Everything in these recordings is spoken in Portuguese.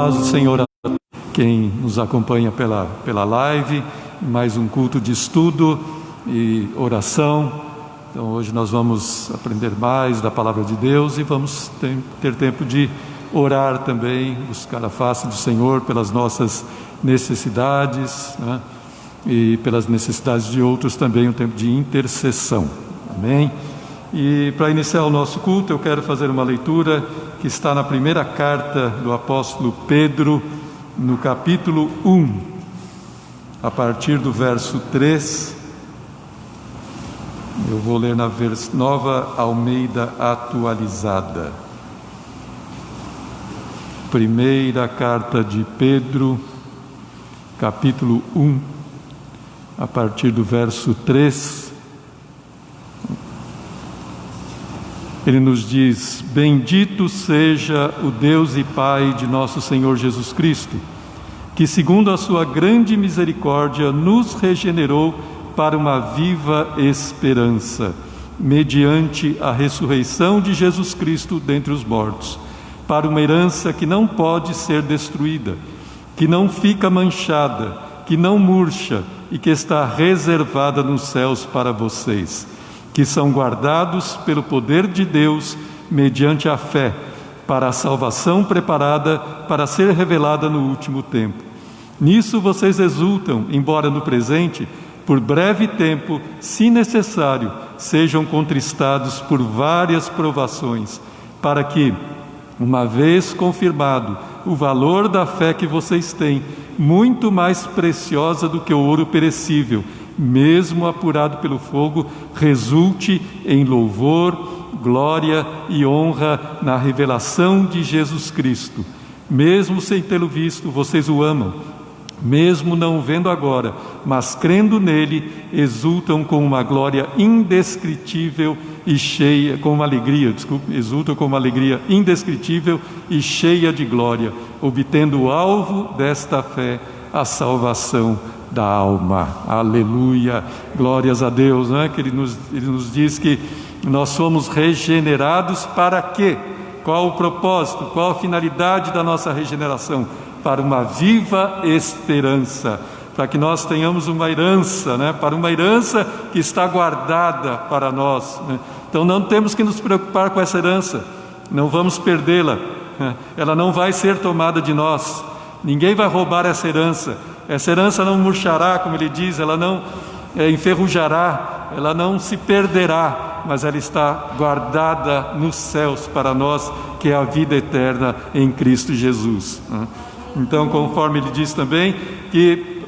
Paz do Senhor a quem nos acompanha pela live, mais um culto de estudo e oração. Então hoje nós vamos aprender mais da Palavra de Deus e vamos ter tempo de orar também, buscar a face do Senhor pelas nossas necessidades, né? E pelas necessidades de outros também, um tempo de intercessão. Amém? E para iniciar o nosso culto eu quero fazer uma leitura que está na primeira carta do apóstolo Pedro, no capítulo 1, a partir do verso 3. Eu vou ler na Nova Almeida Atualizada. Primeira carta de Pedro, capítulo 1, a partir do verso 3. Ele nos diz: Bendito seja o Deus e Pai de nosso Senhor Jesus Cristo, que segundo a sua grande misericórdia nos regenerou para uma viva esperança, mediante a ressurreição de Jesus Cristo dentre os mortos, para uma herança que não pode ser destruída, que não fica manchada, que não murcha e que está reservada nos céus para vocês, que são guardados pelo poder de Deus mediante a fé, para a salvação preparada para ser revelada no último tempo. Nisso vocês exultam, embora no presente, por breve tempo, se necessário, sejam contristados por várias provações, para que, uma vez confirmado o valor da fé que vocês têm, muito mais preciosa do que o ouro perecível, mesmo apurado pelo fogo, resulte em louvor, glória e honra na revelação de Jesus Cristo. Mesmo sem tê-lo visto, vocês o amam. Mesmo não o vendo agora, mas crendo nele, exultam com uma glória indescritível e cheia, com uma alegria, exultam com uma alegria indescritível e cheia de glória, obtendo o alvo desta fé, a salvação da alma. Aleluia, glórias a Deus, não é? Que ele nos diz que nós somos regenerados para quê? Qual o propósito, qual a finalidade da nossa regeneração? Para uma viva esperança, para que nós tenhamos uma herança, né? Para uma herança que está guardada para nós, né? Então não temos que nos preocupar com essa herança, não vamos perdê-la, né? Ela não vai ser tomada de nós, ninguém vai roubar essa herança não murchará, como ele diz, ela não enferrujará, ela não se perderá, mas ela está guardada nos céus para nós, que é a vida eterna em Cristo Jesus, né? Então, conforme ele diz também, que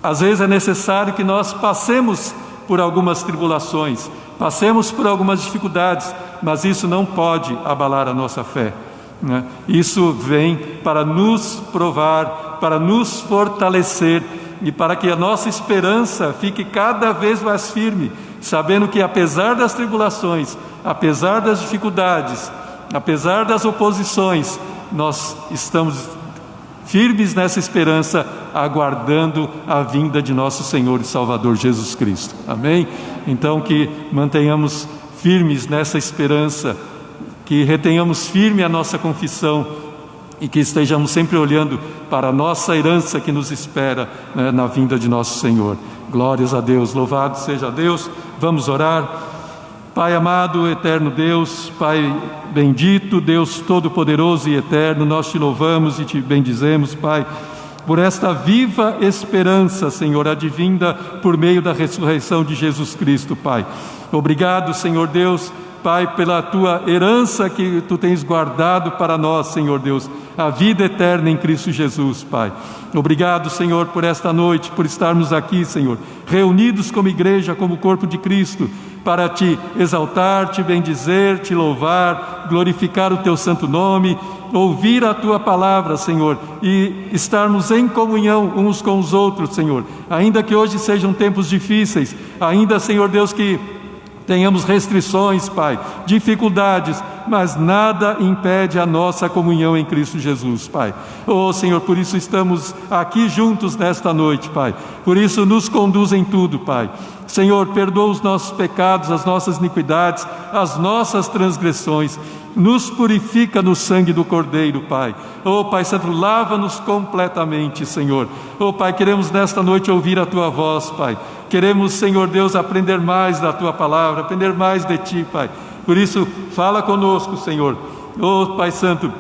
às vezes é necessário que nós passemos por algumas tribulações, passemos por algumas dificuldades, mas isso não pode abalar a nossa fé, né? Isso vem para nos provar, para nos fortalecer e para que a nossa esperança fique cada vez mais firme, sabendo que apesar das tribulações, apesar das dificuldades, apesar das oposições, nós estamos firmes nessa esperança, aguardando a vinda de nosso Senhor e Salvador Jesus Cristo. Amém? Então que mantenhamos firmes nessa esperança, que retenhamos firme a nossa confissão e que estejamos sempre olhando para a nossa herança que nos espera, né, na vinda de nosso Senhor. Glórias a Deus, louvado seja Deus. Vamos orar. Pai amado, eterno Deus, Pai bendito, Deus todo-poderoso e eterno, nós te louvamos e te bendizemos, Pai, por esta viva esperança, Senhor, advinda por meio da ressurreição de Jesus Cristo, Pai. Obrigado, Senhor Deus, Pai, pela tua herança que tu tens guardado para nós, Senhor Deus, a vida eterna em Cristo Jesus, Pai. Obrigado, Senhor, por esta noite, por estarmos aqui, Senhor, reunidos como igreja, como corpo de Cristo, para te exaltar, te bendizer, te louvar, glorificar o teu santo nome, ouvir a tua palavra, Senhor, e estarmos em comunhão uns com os outros, Senhor, ainda que hoje sejam tempos difíceis, ainda, Senhor Deus, que tenhamos restrições, Pai, dificuldades, mas nada impede a nossa comunhão em Cristo Jesus, Pai. Oh, Senhor, por isso estamos aqui juntos nesta noite, Pai. Por isso nos conduz em tudo, Pai. Senhor, perdoa os nossos pecados, as nossas iniquidades, as nossas transgressões. Nos purifica no sangue do Cordeiro, Pai. Oh, Pai Santo, lava-nos completamente, Senhor. Oh, Pai, queremos nesta noite ouvir a Tua voz, Pai. Queremos, Senhor Deus, aprender mais da Tua palavra, aprender mais de Ti, Pai. Por isso, fala conosco, Senhor. Oh, Pai Santo,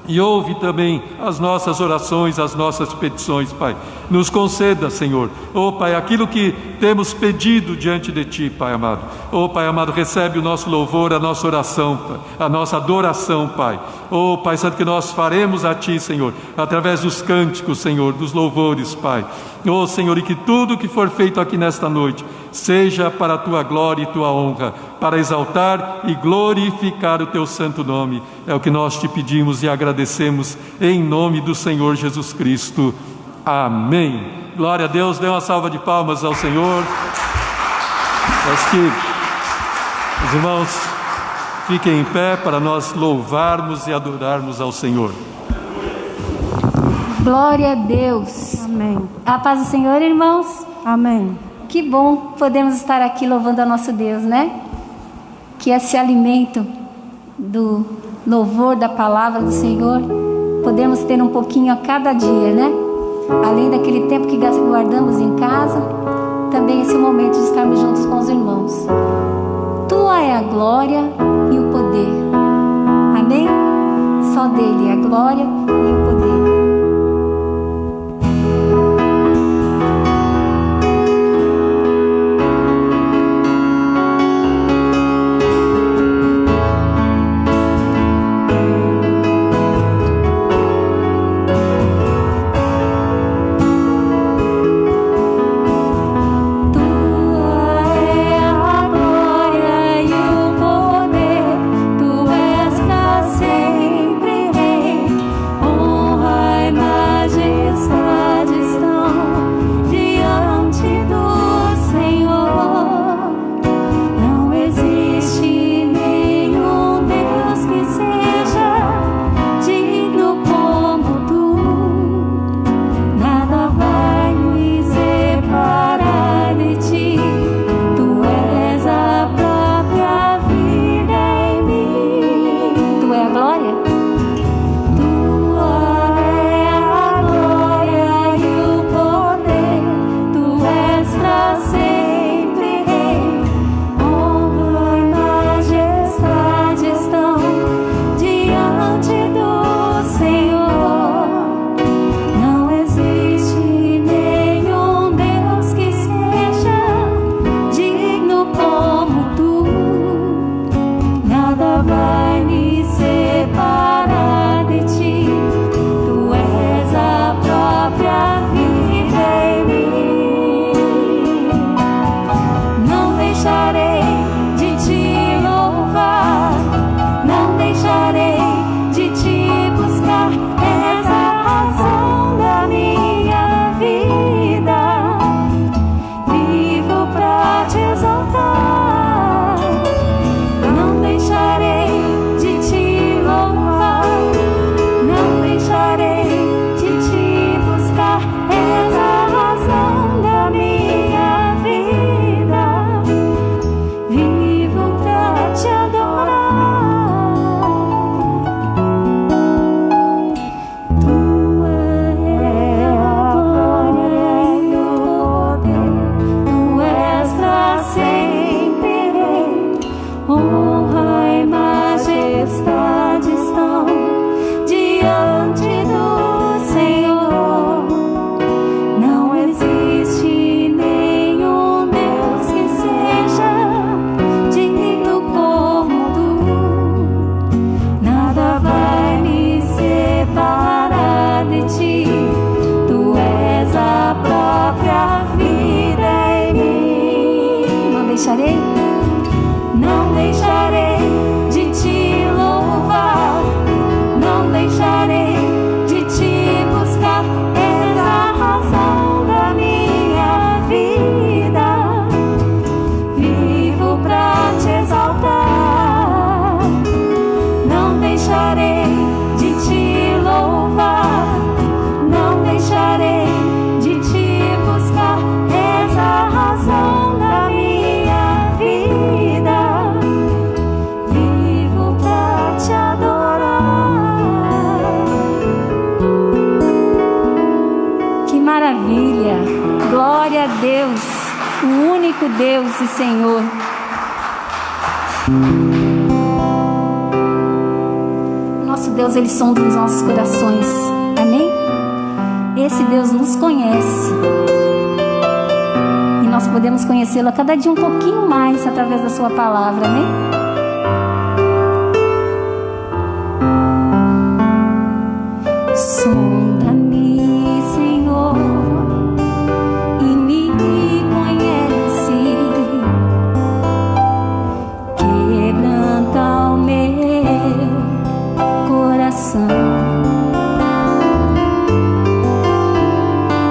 e ouve também as nossas orações, as nossas petições, Pai. Nos conceda, Senhor, oh Pai, aquilo que temos pedido diante de Ti, Pai amado. Oh Pai amado, recebe o nosso louvor, a nossa oração, Pai, a nossa adoração, Pai. Oh Pai Santo, que nós faremos a Ti, Senhor, através dos cânticos, Senhor, dos louvores, Pai. Oh Senhor, e que tudo que for feito aqui nesta noite seja para a Tua glória e Tua honra, para exaltar e glorificar o Teu santo nome. É o que nós Te pedimos e agradecemos em nome do Senhor Jesus Cristo. Amém. Glória a Deus. Dê uma salva de palmas ao Senhor. Peço que os irmãos fiquem em pé para nós louvarmos e adorarmos ao Senhor. Glória a Deus. Amém. A paz do Senhor, irmãos. Amém. Que bom podemos estar aqui louvando ao nosso Deus, né? Que esse alimento do louvor da palavra do Senhor, podemos ter um pouquinho a cada dia, né? Além daquele tempo que guardamos em casa, também esse momento de estarmos juntos com os irmãos. Tua é a glória e o poder. Amém? Só dele é a glória e o poder. único Deus e Senhor. Nosso Deus, Ele sonda os nossos corações. Amém? Esse Deus nos conhece. E nós podemos conhecê-lo a cada dia um pouquinho mais através da sua palavra. Amém? Sonda-me, Senhor, e me conhece. Quebranta o meu coração.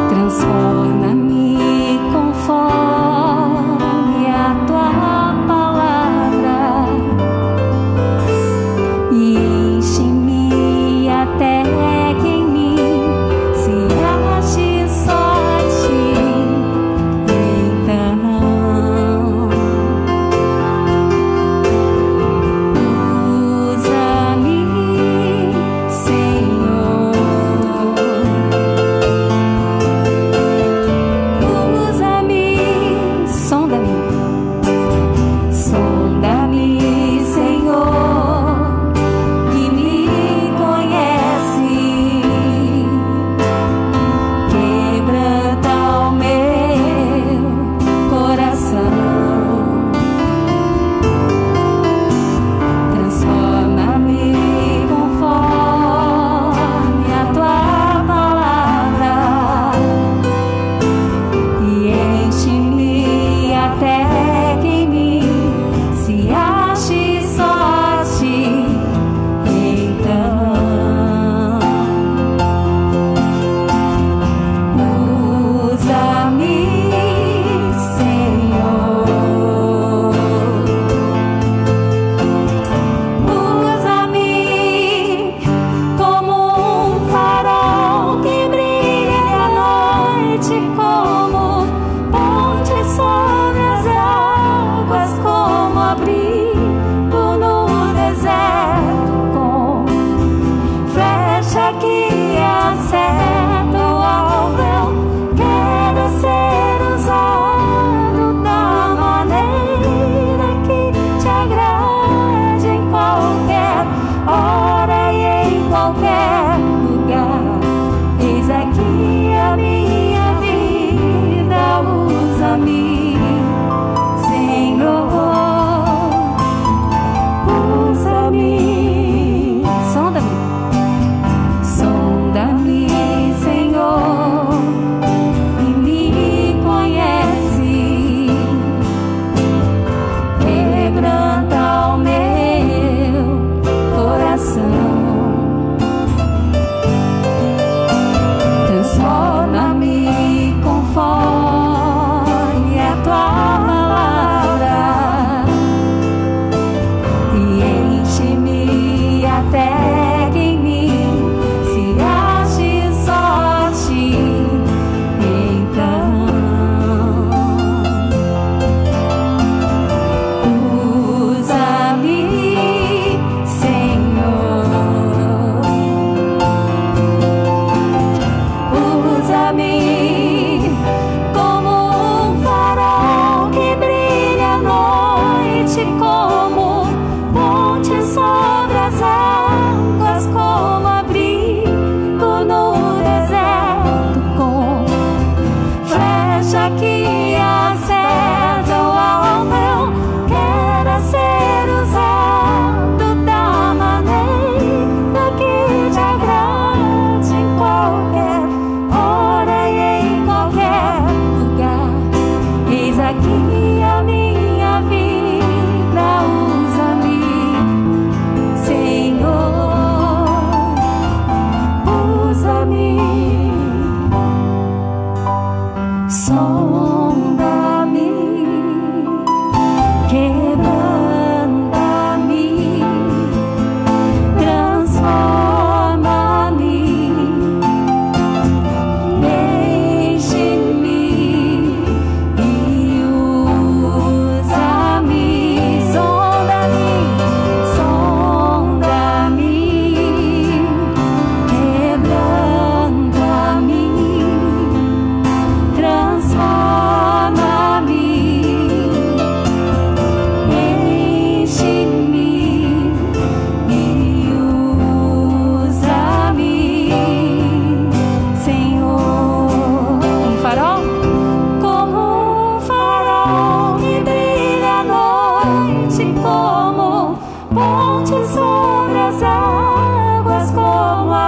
Transforma-me conforme a tua palavra e enche-me até que em mim se ache sorte. Então usa-me, Senhor.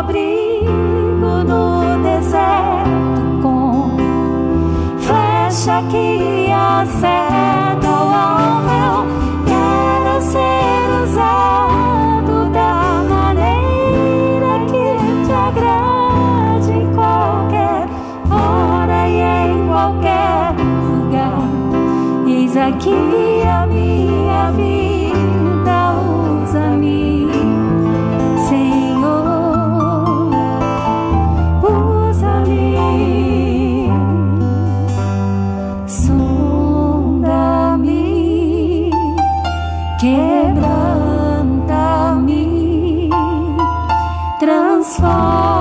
abrigo no deserto, com flecha que acerta o alvo. Eu quero ser usado da maneira que te agrade, em qualquer hora e em qualquer lugar. Eis aqui a minha vida, usa-me, Senhor, usa-me. Sonda-me, quebranta-me, transforma-me.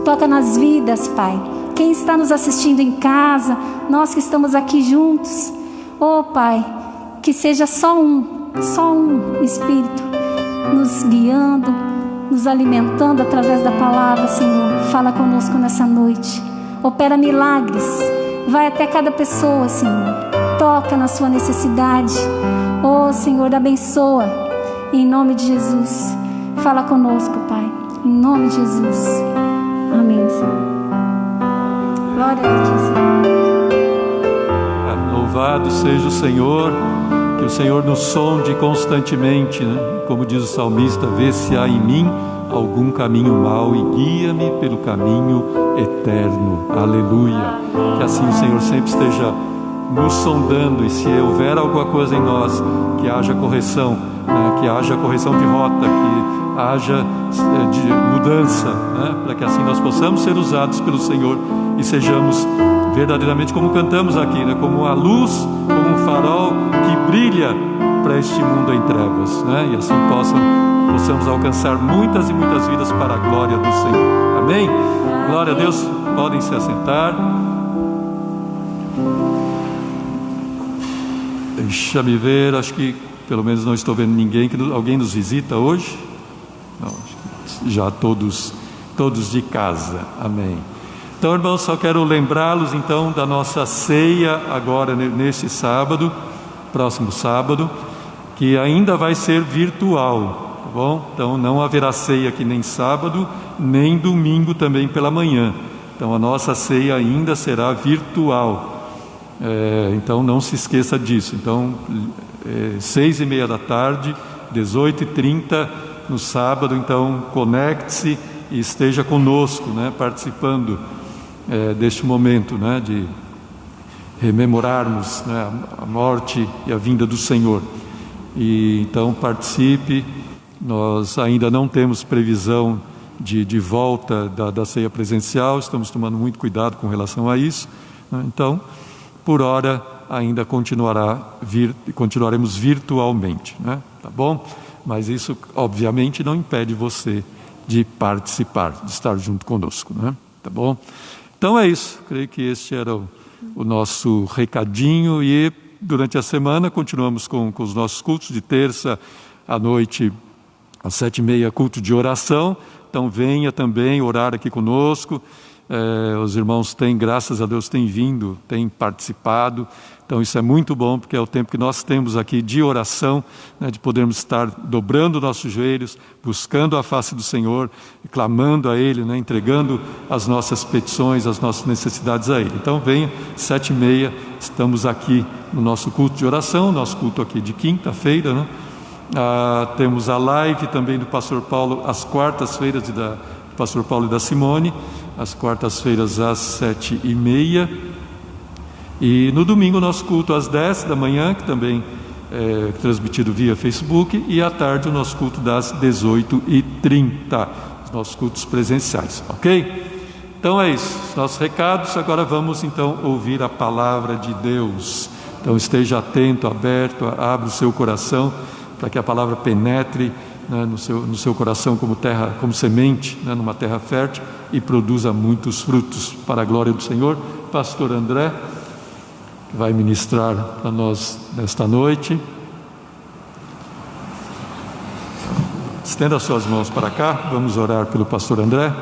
Toca nas vidas, Pai. Quem está nos assistindo em casa, nós que estamos aqui juntos, oh Pai, que seja só um Espírito nos guiando, nos alimentando através da palavra, Senhor. Fala conosco nessa noite, opera milagres, vai até cada pessoa, Senhor, toca na sua necessidade, oh Senhor, abençoa, em nome de Jesus. Fala conosco, Pai, em nome de Jesus. Amém, Senhor. Glória a Ti, Senhor. Louvado seja o Senhor, que o Senhor nos sonde constantemente, né? Como diz o salmista, vê se há em mim algum caminho mau e guia-me pelo caminho eterno. Aleluia. Que assim o Senhor sempre esteja nos sondando, e se houver alguma coisa em nós, que haja correção, né? Que haja correção de rota, que haja de mudança, né? Para que assim nós possamos ser usados pelo Senhor e sejamos verdadeiramente, como cantamos aqui, né? Como a luz, como um farol que brilha para este mundo em trevas, né? E assim possamos alcançar muitas e muitas vidas para a glória do Senhor. Amém? Glória a Deus. Podem se assentar. Deixa-me ver, acho que pelo menos não estou vendo ninguém. Alguém nos visita hoje? Não, já todos de casa. Amém. Então, irmãos, só quero lembrá-los então da nossa ceia agora neste sábado, próximo sábado, que ainda vai ser virtual, tá bom? Então não haverá ceia aqui nem sábado, nem domingo também pela manhã. Então a nossa ceia ainda será virtual. Então não se esqueça disso. Então 6:30 da tarde, 18:30 no sábado. Então conecte-se e esteja conosco, né, participando deste momento, né, de rememorarmos, né, a morte e a vinda do Senhor. E então participe. Nós ainda não temos previsão de volta da ceia presencial, estamos tomando muito cuidado com relação a isso, né? Então, por hora, ainda continuaremos virtualmente, né? Tá bom? Mas isso, obviamente, não impede você de participar, de estar junto conosco, né? Tá bom? Então é isso, creio que este era o nosso recadinho, e durante a semana continuamos com os nossos cultos de terça à noite, às 7:30, culto de oração. Então venha também orar aqui conosco. Os irmãos têm, graças a Deus, têm vindo, têm participado. Então isso é muito bom, porque é o tempo que nós temos aqui de oração, né, de podermos estar dobrando nossos joelhos, buscando a face do Senhor, clamando a Ele, né, entregando as nossas petições, as nossas necessidades a Ele. Então venha, 7:30, estamos aqui no nosso culto de oração, nosso culto aqui de quinta-feira, né? Temos a live também do Pastor Paulo às quartas-feiras, do Pastor Paulo e da Simone, às quartas-feiras às 7:30. E no domingo nosso culto às 10 da manhã, que também é transmitido via Facebook, e à tarde o nosso culto das 18:30, os nossos cultos presenciais, ok? Então é isso, os nossos recados. Agora vamos então ouvir a palavra de Deus. Então esteja atento, aberto, abra o seu coração para que a palavra penetre, né, no seu coração como terra, como semente, né, numa terra fértil, e produza muitos frutos para a glória do Senhor. Pastor André vai ministrar para nós nesta noite. Estenda suas mãos para cá, vamos orar pelo pastor André.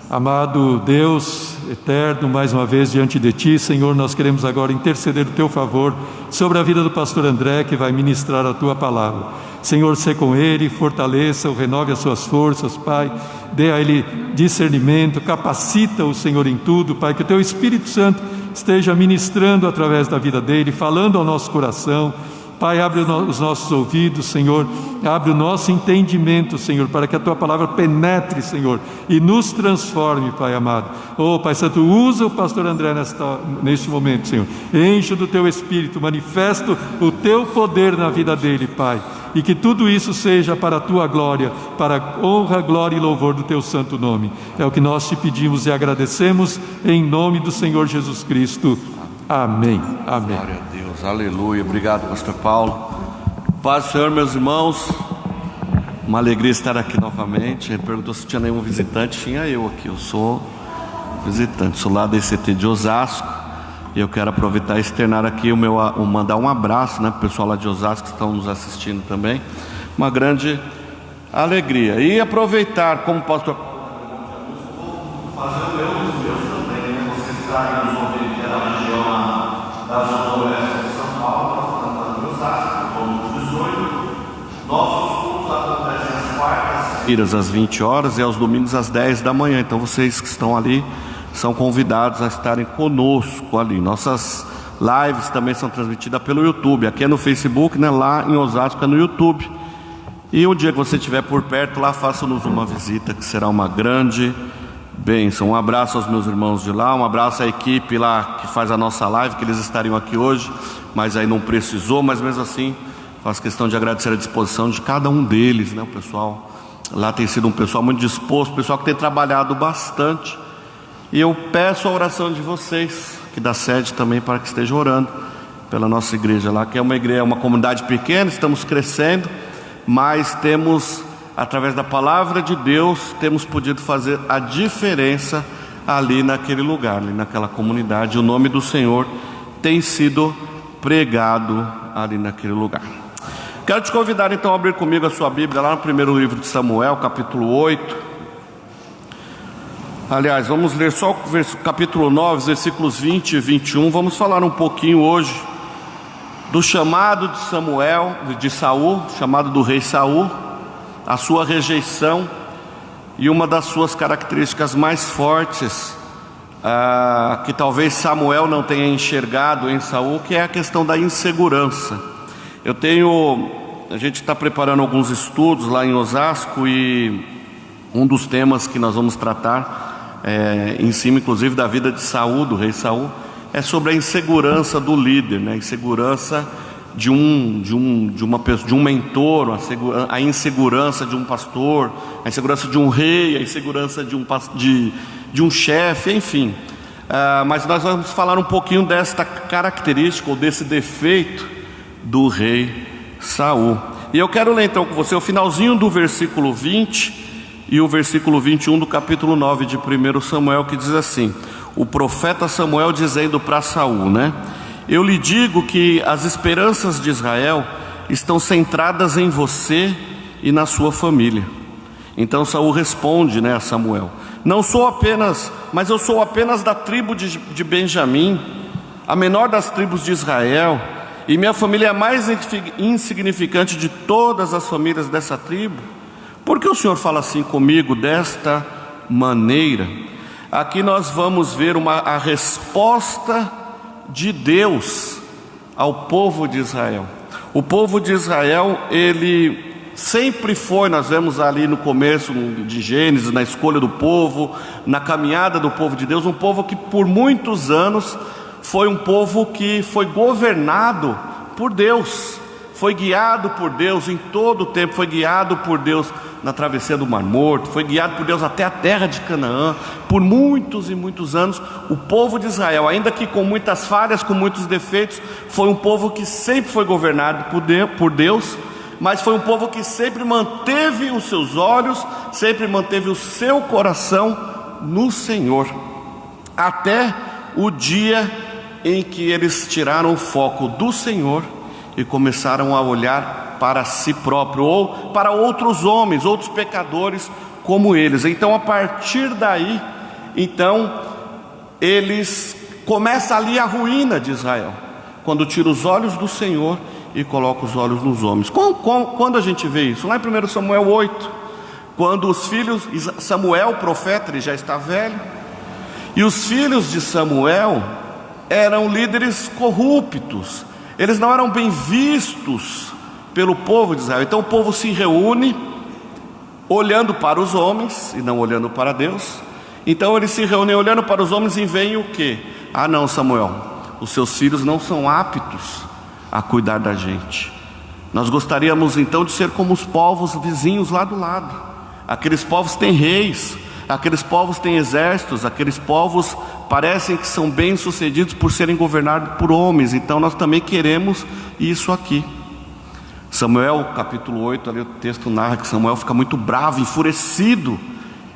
Amado Deus eterno, mais uma vez diante de Ti, Senhor, nós queremos agora interceder do Teu favor sobre a vida do pastor André, que vai ministrar a Tua palavra. Senhor, sê com ele, fortaleça-o, renove as suas forças, Pai, dê a ele discernimento, capacita-o, Senhor, em tudo, Pai, que o Teu Espírito Santo esteja ministrando através da vida dele, falando ao nosso coração. Pai, abre os nossos ouvidos, Senhor, abre o nosso entendimento, Senhor, para que a Tua palavra penetre, Senhor, e nos transforme, Pai amado. Oh, Pai Santo, usa o pastor André neste momento, Senhor, enche do Teu Espírito, manifesta o Teu poder na vida dele, Pai, e que tudo isso seja para a Tua glória, para a honra, glória e louvor do Teu santo nome. É o que nós Te pedimos e agradecemos, em nome do Senhor Jesus Cristo. Amém. Amém. Glória a Deus, aleluia. Obrigado, pastor Paulo. Paz do Senhor, meus irmãos. Uma alegria estar aqui novamente. Ele perguntou se tinha nenhum visitante. Tinha eu aqui, eu sou visitante, sou lá da ICT de Osasco. E eu quero aproveitar e externar aqui mandar um abraço, né, para o pessoal lá de Osasco que estão nos assistindo também. Uma grande alegria. E aproveitar, como pastor fazer os meus também, né? Vocês estarem nos ouvindo que é da região da zona oeste de São Paulo, falando de Osasco, como 18. Nossos cultos acontecem às quartas-feiras às 20 horas e aos domingos às 10 da manhã. Então vocês que estão ali são convidados a estarem conosco ali. Nossas lives também são transmitidas pelo YouTube. Aqui é no Facebook, né? Lá em Osasco é no YouTube. E o dia que você estiver por perto, lá faça-nos uma visita, que será uma grande bênção. Um abraço aos meus irmãos de lá, um abraço à equipe lá que faz a nossa live, que eles estariam aqui hoje, mas aí não precisou, mas mesmo assim faço questão de agradecer a disposição de cada um deles, né? O pessoal lá tem sido um pessoal muito disposto, um pessoal que tem trabalhado bastante. E eu peço a oração de vocês, que da sede também, para que estejam orando pela nossa igreja lá, que é uma igreja, uma comunidade pequena, estamos crescendo, mas temos, através da palavra de Deus, temos podido fazer a diferença ali naquele lugar, ali naquela comunidade. O nome do Senhor tem sido pregado ali naquele lugar. Quero te convidar então a abrir comigo a sua Bíblia lá no primeiro livro de Samuel, capítulo 8. Aliás, vamos ler só o capítulo 9, versículos 20 e 21. Vamos falar um pouquinho hoje do chamado de Samuel, de Saul, chamado do rei Saul, a sua rejeição e uma das suas características mais fortes, que talvez Samuel não tenha enxergado em Saul, que é a questão da insegurança. A gente está preparando alguns estudos lá em Osasco e um dos temas que nós vamos tratar em cima, inclusive, da vida de Saul, do rei Saul, é sobre a insegurança do líder, né? A insegurança de um mentor, a insegurança de um pastor, a insegurança de um rei, a insegurança de um chefe, enfim. Mas nós vamos falar um pouquinho desta característica ou desse defeito do rei Saul. E eu quero ler então com você o finalzinho do versículo 20 e o versículo 21 do capítulo 9 de 1 Samuel, que diz assim: o profeta Samuel dizendo para Saul, né? Eu lhe digo que as esperanças de Israel estão centradas em você e na sua família. Então Saul responde, né, a Samuel: mas eu sou apenas da tribo de Benjamim, a menor das tribos de Israel, e minha família é a mais insignificante de todas as famílias dessa tribo. Por que o Senhor fala assim comigo desta maneira? Aqui nós vamos ver a resposta de Deus ao povo de Israel. O povo de Israel, ele sempre foi, nós vemos ali no começo de Gênesis, na escolha do povo, na caminhada do povo de Deus, um povo que por muitos anos foi um povo que foi governado por Deus, foi guiado por Deus em todo o tempo, foi guiado por Deus na travessia do Mar Morto, foi guiado por Deus até a terra de Canaã. Por muitos e muitos anos, o povo de Israel, ainda que com muitas falhas, com muitos defeitos, foi um povo que sempre foi governado por Deus, mas foi um povo que sempre manteve os seus olhos, sempre manteve o seu coração no Senhor, até o dia em que eles tiraram o foco do Senhor e começaram a olhar para si próprio, ou para outros homens, outros pecadores como eles. Então, a partir daí, eles começa ali a ruína de Israel, quando tira os olhos do Senhor e coloca os olhos nos homens. Quando a gente vê isso? Lá em 1 Samuel 8, quando os filhos, Samuel, o profeta, ele já está velho, e os filhos de Samuel eram líderes corruptos, eles não eram bem vistos pelo povo de Israel. Então o povo se reúne olhando para os homens e não olhando para Deus. Então eles se reúnem olhando para os homens e veem o quê? Ah não, Samuel, os seus filhos não são aptos a cuidar da gente. Nós gostaríamos então de ser como os povos vizinhos lá do lado. Aqueles povos têm reis, aqueles povos têm exércitos, aqueles povos parecem que são bem-sucedidos por serem governados por homens. Então nós também queremos isso aqui. Samuel, capítulo 8, ali o texto narra que Samuel fica muito bravo, enfurecido.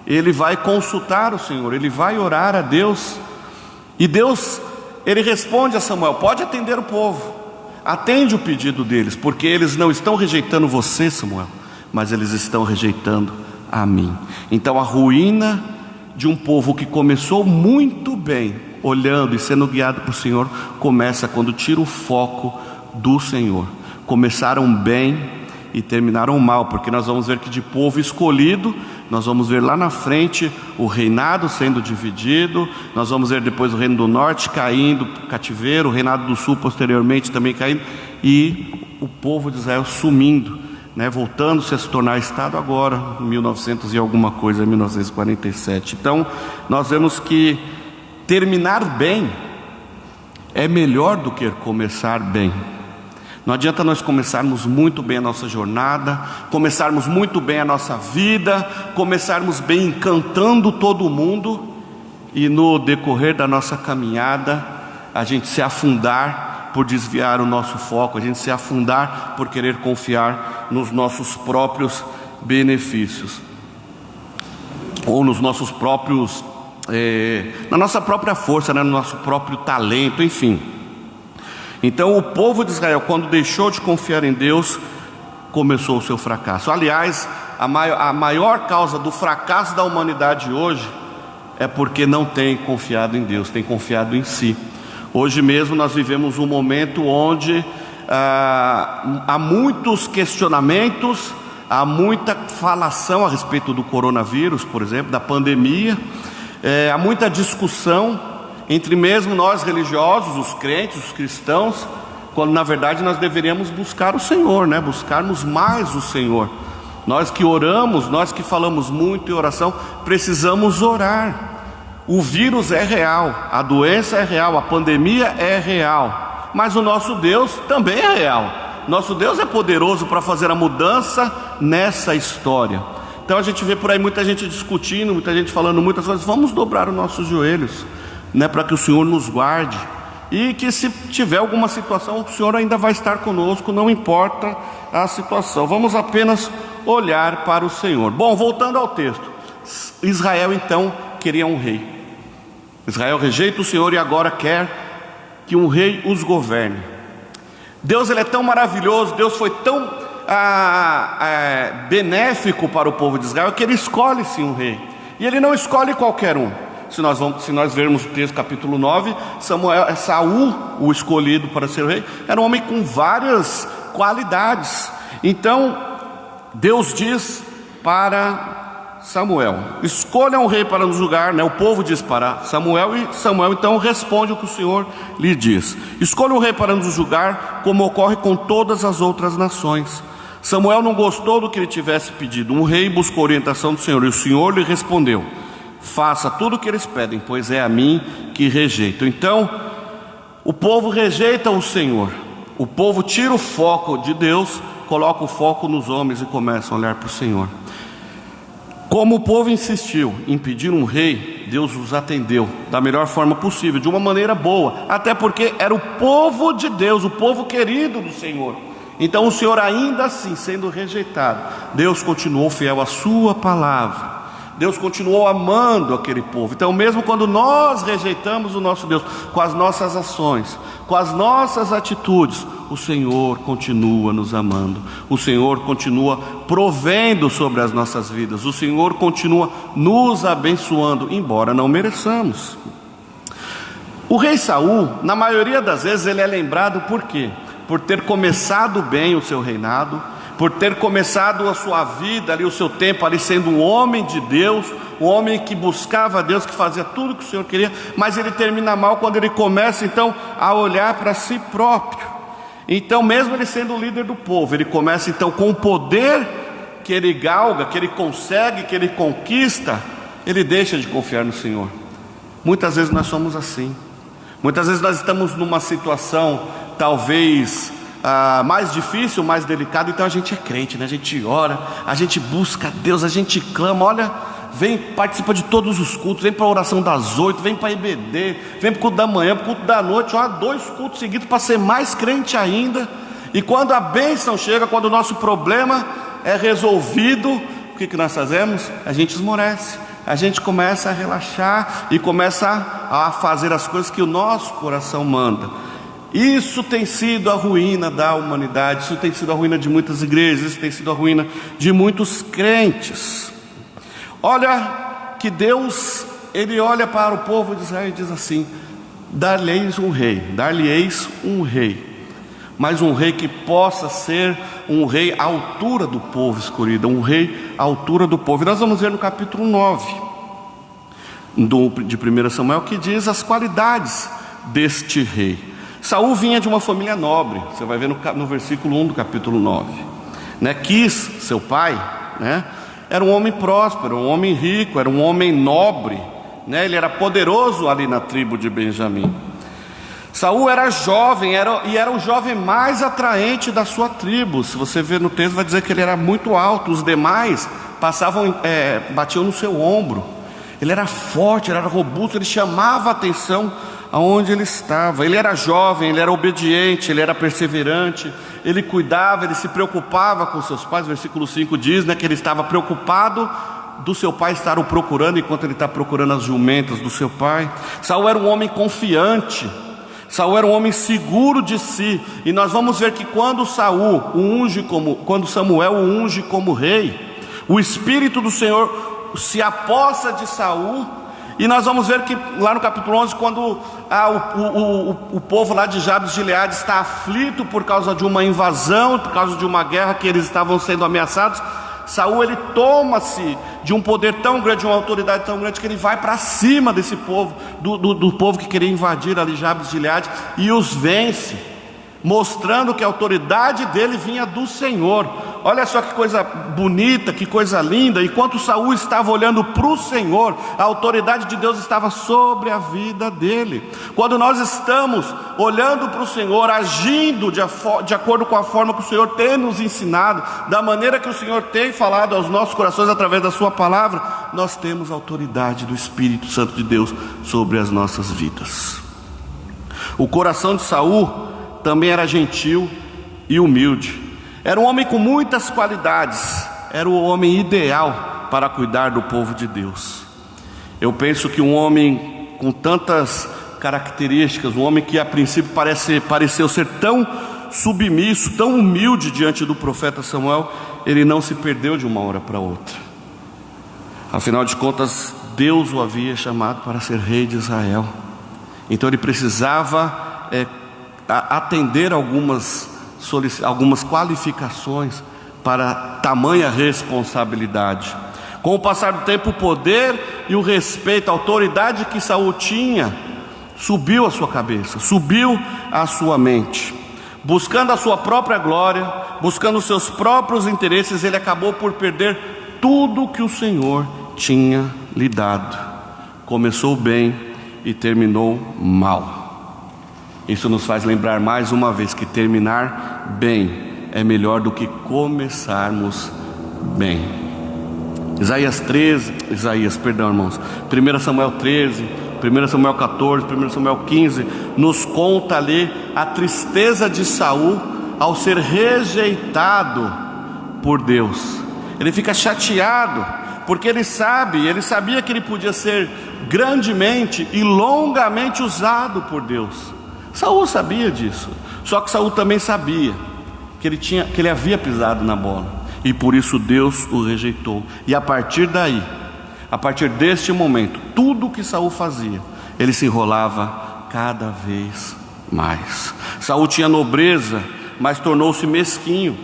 Ele vai consultar o Senhor, ele vai orar a Deus. E Deus, ele responde a Samuel: pode atender o povo, atende o pedido deles, porque eles não estão rejeitando você, Samuel, mas eles estão rejeitando a mim. Então a ruína de um povo que começou muito bem, olhando e sendo guiado por Senhor, começa quando tira o foco do Senhor. Começaram bem e terminaram mal, porque nós vamos ver que de povo escolhido, nós vamos ver lá na frente o reinado sendo dividido, nós vamos ver depois o reino do norte caindo, cativeiro, o reinado do sul posteriormente também caindo, e o povo de Israel sumindo, voltando-se a se tornar Estado agora, em 1900 e alguma coisa, 1947. Então, nós vemos que terminar bem é melhor do que começar bem. Não adianta nós começarmos muito bem a nossa jornada, começarmos muito bem a nossa vida, começarmos bem encantando todo mundo, e no decorrer da nossa caminhada, a gente se afundar por desviar o nosso foco, a gente se afundar por querer confiar nos nossos próprios benefícios, ou nos nossos próprios, na nossa própria força, no nosso próprio talento, enfim. Então o povo de Israel, quando deixou de confiar em Deus, começou o seu fracasso. Aliás, a maior causa do fracasso da humanidade hoje é porque não tem confiado em Deus, tem confiado em si. Hoje mesmo nós vivemos um momento onde há muitos questionamentos, há muita falação a respeito do coronavírus, por exemplo, da pandemia, há muita discussão entre mesmo nós religiosos, os crentes, os cristãos, quando na verdade nós deveríamos buscar o Senhor, buscarmos mais o Senhor. Nós que oramos, nós que falamos muito em oração, precisamos orar. O vírus é real, a doença é real, a pandemia é real, mas o nosso Deus também é real. Nosso Deus é poderoso para fazer a mudança nessa história. Então a gente vê por aí muita gente discutindo, muita gente falando muitas coisas. Vamos dobrar os nossos joelhos, para que o Senhor nos guarde, e que se tiver alguma situação, o Senhor ainda vai estar conosco, não importa a situação. Vamos apenas olhar para o Senhor. Bom, voltando ao texto, Israel então queria um rei. Israel rejeita o Senhor e agora quer que um rei os governe. Deus, ele é tão maravilhoso, Deus foi tão benéfico para o povo de Israel, que ele escolhe sim um rei, e ele não escolhe qualquer um. Se nós vermos o texto capítulo 9, Saul, o escolhido para ser rei, era um homem com várias qualidades. Então Deus diz para Samuel: escolha um rei para nos julgar, O povo diz para Samuel, e Samuel então responde o que o Senhor lhe diz: escolha um rei para nos julgar, como ocorre com todas as outras nações. Samuel não gostou do que ele tivesse pedido. Um rei buscou orientação do Senhor, e o Senhor lhe respondeu: faça tudo o que eles pedem, pois é a mim que rejeitam. Então o povo rejeita o Senhor. O povo tira o foco de Deus, coloca o foco nos homens e começa a olhar para o Senhor. Como o povo insistiu em pedir um rei, Deus os atendeu da melhor forma possível, de uma maneira boa, até porque era o povo de Deus, o povo querido do Senhor. Então o Senhor, ainda assim sendo rejeitado, Deus continuou fiel à sua palavra, Deus continuou amando aquele povo. Então mesmo quando nós rejeitamos o nosso Deus, com as nossas ações, com as nossas atitudes, o Senhor continua nos amando, o Senhor continua provendo sobre as nossas vidas, o Senhor continua nos abençoando, embora não mereçamos. O rei Saul, na maioria das vezes, ele é lembrado por quê? Por ter começado bem o seu reinado, por ter começado a sua vida ali, o seu tempo ali sendo um homem de Deus, um homem que buscava a Deus, que fazia tudo o que o Senhor queria, mas ele termina mal quando ele começa então a olhar para si próprio. Então mesmo ele sendo o líder do povo, ele começa então com o poder que ele galga, que ele consegue, que ele conquista, ele deixa de confiar no Senhor. Muitas vezes nós somos assim, muitas vezes nós estamos numa situação talvez mais difícil, mais delicado, então a gente é crente, né? A gente ora, a gente busca Deus, a gente clama, olha, vem, participa de todos os cultos, vem para a oração das 8, vem para a IBD, vem para o culto da manhã, para o culto da noite, ó, 2 cultos seguidos para ser mais crente ainda. E quando a bênção chega, quando o nosso problema é resolvido, o que nós fazemos? A gente esmorece, a gente começa a relaxar e começa a fazer as coisas que o nosso coração manda. Isso tem sido a ruína da humanidade, isso tem sido a ruína de muitas igrejas, isso tem sido a ruína de muitos crentes. Olha que Deus, Ele olha para o povo de Israel e diz assim: dar-lhe-eis um rei, mas um rei que possa ser um rei à altura do povo escolhido, um rei à altura do povo. E nós vamos ver no capítulo 9 de 1 Samuel, que diz as qualidades deste rei. Saul vinha de uma família nobre, você vai ver no versículo 1 do capítulo 9, né? Quis, seu pai, né? Era um homem próspero, um homem rico, era um homem nobre, né? Ele era poderoso ali na tribo de Benjamim. Saul era jovem, era o jovem mais atraente da sua tribo. Se você ver no texto, vai dizer que ele era muito alto, os demais batiam no seu ombro. Ele era forte, ele era robusto, ele chamava a atenção aonde ele estava. Ele era jovem, ele era obediente, ele era perseverante, ele cuidava, ele se preocupava com seus pais. Versículo 5 diz, né, que ele estava preocupado do seu pai estar o procurando, enquanto ele está procurando as jumentas do seu pai. Saul era um homem confiante, Saul era um homem seguro de si. E nós vamos ver que quando Samuel o unge como rei, o Espírito do Senhor se apossa de Saul. E nós vamos ver que lá no capítulo 11, quando o povo lá de Jabes de Gileade está aflito por causa de uma invasão, por causa de uma guerra que eles estavam sendo ameaçados, Saul, ele toma-se de um poder tão grande, de uma autoridade tão grande, que ele vai para cima desse povo, do povo que queria invadir ali Jabes de Gileade, e os vence, mostrando que a autoridade dele vinha do Senhor. Olha só que coisa bonita, que coisa linda. Enquanto Saul estava olhando para o Senhor, a autoridade de Deus estava sobre a vida dele. Quando nós estamos olhando para o Senhor, agindo de acordo com a forma que o Senhor tem nos ensinado, da maneira que o Senhor tem falado aos nossos corações através da sua palavra, nós temos a autoridade do Espírito Santo de Deus sobre as nossas vidas. O coração de Saul também era gentil e humilde. Era um homem com muitas qualidades, era o homem ideal para cuidar do povo de Deus. Eu penso que um homem com tantas características, um homem que a princípio pareceu ser tão submisso, tão humilde diante do profeta Samuel, ele não se perdeu de uma hora para outra. Afinal de contas, Deus o havia chamado para ser rei de Israel. Então ele precisava atender algumas qualificações para tamanha responsabilidade. Com o passar do tempo, o poder e o respeito, a autoridade que Saul tinha, subiu a sua cabeça, subiu a sua mente. Buscando a sua própria glória, buscando os seus próprios interesses, ele acabou por perder tudo que o Senhor tinha lhe dado. Começou bem e terminou mal. Isso nos faz lembrar mais uma vez que terminar bem é melhor do que começarmos bem. Isaías 1 Samuel 13, 1 Samuel 14, 1 Samuel 15 nos conta ali a tristeza de Saul ao ser rejeitado por Deus. Ele fica chateado porque ele sabia que ele podia ser grandemente e longamente usado por Deus. Saul sabia disso, só que Saul também sabia que ele havia pisado na bola, e por isso Deus o rejeitou. E a partir daí, a partir deste momento, tudo o que Saul fazia, ele se enrolava cada vez mais. Saul tinha nobreza, mas tornou-se mesquinho.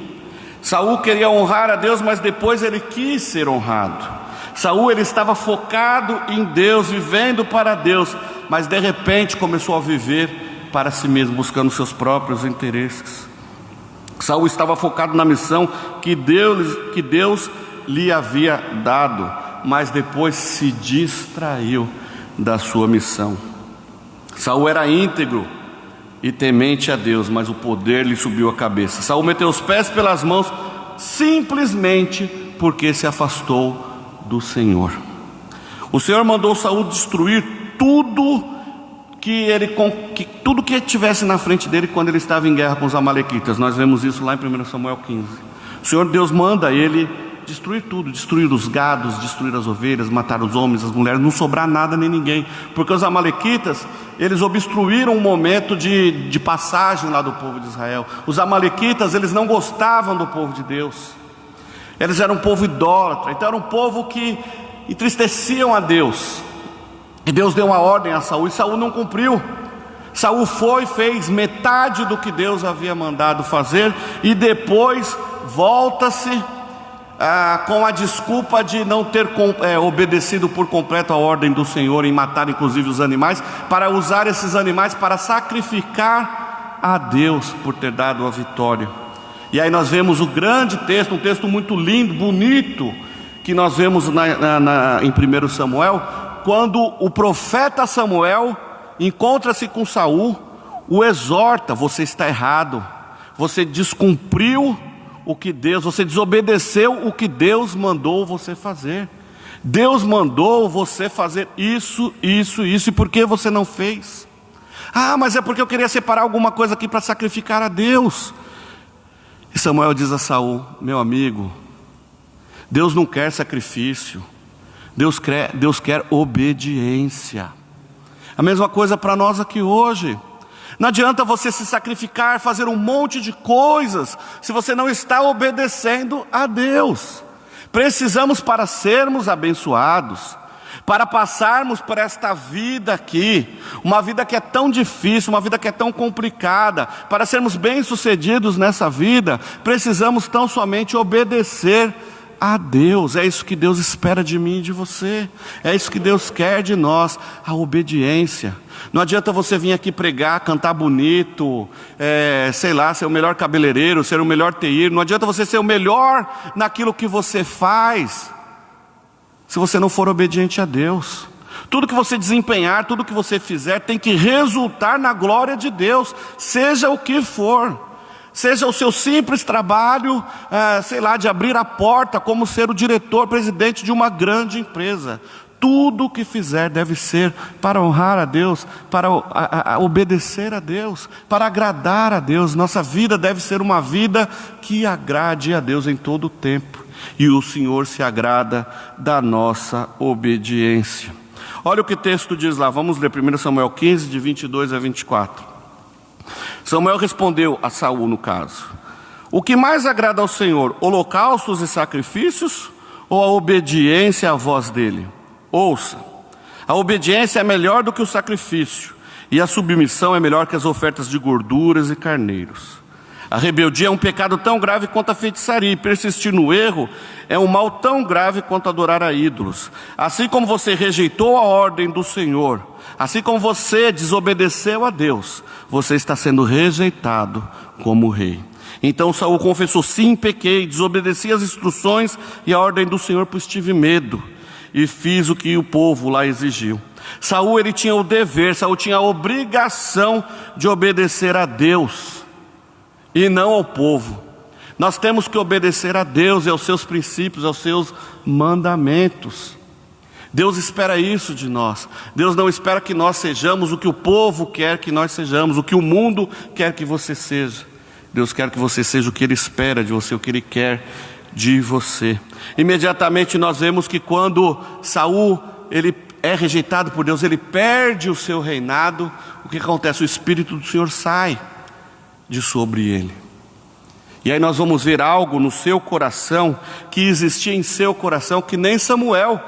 Saul queria honrar a Deus, mas depois ele quis ser honrado. Saul, ele estava focado em Deus, vivendo para Deus, mas de repente começou a viver para si mesmo, buscando seus próprios interesses. Saul estava focado na missão que Deus lhe havia dado, mas depois se distraiu da sua missão. Saul era íntegro e temente a Deus, mas o poder lhe subiu a cabeça. Saul meteu os pés pelas mãos simplesmente porque se afastou do Senhor. O Senhor mandou Saul destruir tudo que tivesse na frente dele quando ele estava em guerra com os amalequitas. Nós vemos isso lá em 1 Samuel 15. O Senhor Deus manda ele destruir tudo, destruir os gados, destruir as ovelhas, matar os homens, as mulheres, não sobrar nada nem ninguém, porque os amalequitas, eles obstruíram um momento de passagem lá do povo de Israel. Os amalequitas, eles não gostavam do povo de Deus, eles eram um povo idólatra, então era um povo que entristeciam a Deus. E Deus deu uma ordem a Saul, e Saul não cumpriu. Saul fez metade do que Deus havia mandado fazer, e depois volta-se com a desculpa de não ter obedecido por completo a ordem do Senhor em matar inclusive os animais, para usar esses animais para sacrificar a Deus por ter dado a vitória. E aí nós vemos o grande texto, um texto muito lindo, bonito, que nós vemos em 1 Samuel, quando o profeta Samuel encontra-se com Saul, o exorta: você está errado, você descumpriu você desobedeceu o que Deus mandou você fazer. Deus mandou você fazer isso, e por que você não fez? Mas é porque eu queria separar alguma coisa aqui para sacrificar a Deus. E Samuel diz a Saul: meu amigo, Deus não quer sacrifício, Deus quer obediência. A mesma coisa para nós aqui hoje. Não adianta você se sacrificar, fazer um monte de coisas, se você não está obedecendo a Deus. Precisamos, para sermos abençoados, para passarmos por esta vida aqui, uma vida que é tão difícil, uma vida que é tão complicada, para sermos bem-sucedidos nessa vida, precisamos tão somente obedecer a Deus. É isso que Deus espera de mim e de você, é isso que Deus quer de nós, a obediência. Não adianta você vir aqui pregar, cantar bonito, ser o melhor cabeleireiro, ser o melhor teíro, não adianta você ser o melhor naquilo que você faz, se você não for obediente a Deus. Tudo que você desempenhar, tudo que você fizer, tem que resultar na glória de Deus, seja o que for. Seja o seu simples trabalho, de abrir a porta, como ser o diretor, presidente de uma grande empresa. Tudo o que fizer deve ser para honrar a Deus, para obedecer a Deus, para agradar a Deus. Nossa vida deve ser uma vida que agrade a Deus em todo o tempo. E o Senhor se agrada da nossa obediência. Olha o que o texto diz lá, vamos ler 1 Samuel 15, de 22 a 24. Samuel respondeu a Saul no caso: o que mais agrada ao Senhor, holocaustos e sacrifícios, ou a obediência à voz dele? Ouça, a obediência é melhor do que o sacrifício, e a submissão é melhor que as ofertas de gorduras e carneiros. A rebeldia é um pecado tão grave quanto a feitiçaria, e persistir no erro é um mal tão grave quanto adorar a ídolos. Assim como você rejeitou a ordem do Senhor, assim como você desobedeceu a Deus, você está sendo rejeitado como rei. Então Saul confessou: sim, pequei, desobedeci as instruções e a ordem do Senhor, pois tive medo, e fiz o que o povo lá exigiu. Saul, ele tinha o dever, Saul tinha a obrigação de obedecer a Deus e não ao povo. Nós temos que obedecer a Deus e aos seus princípios, aos seus mandamentos. Deus espera isso de nós. Deus não espera que nós sejamos o que o povo quer que nós sejamos, o que o mundo quer que você seja. Deus quer que você seja o que Ele espera de você, o que Ele quer de você. Imediatamente nós vemos que quando Saul, ele é rejeitado por Deus, ele perde o seu reinado, o que acontece? O Espírito do Senhor sai de sobre ele. E aí nós vamos ver algo no seu coração, que existia em seu coração, que nem Samuel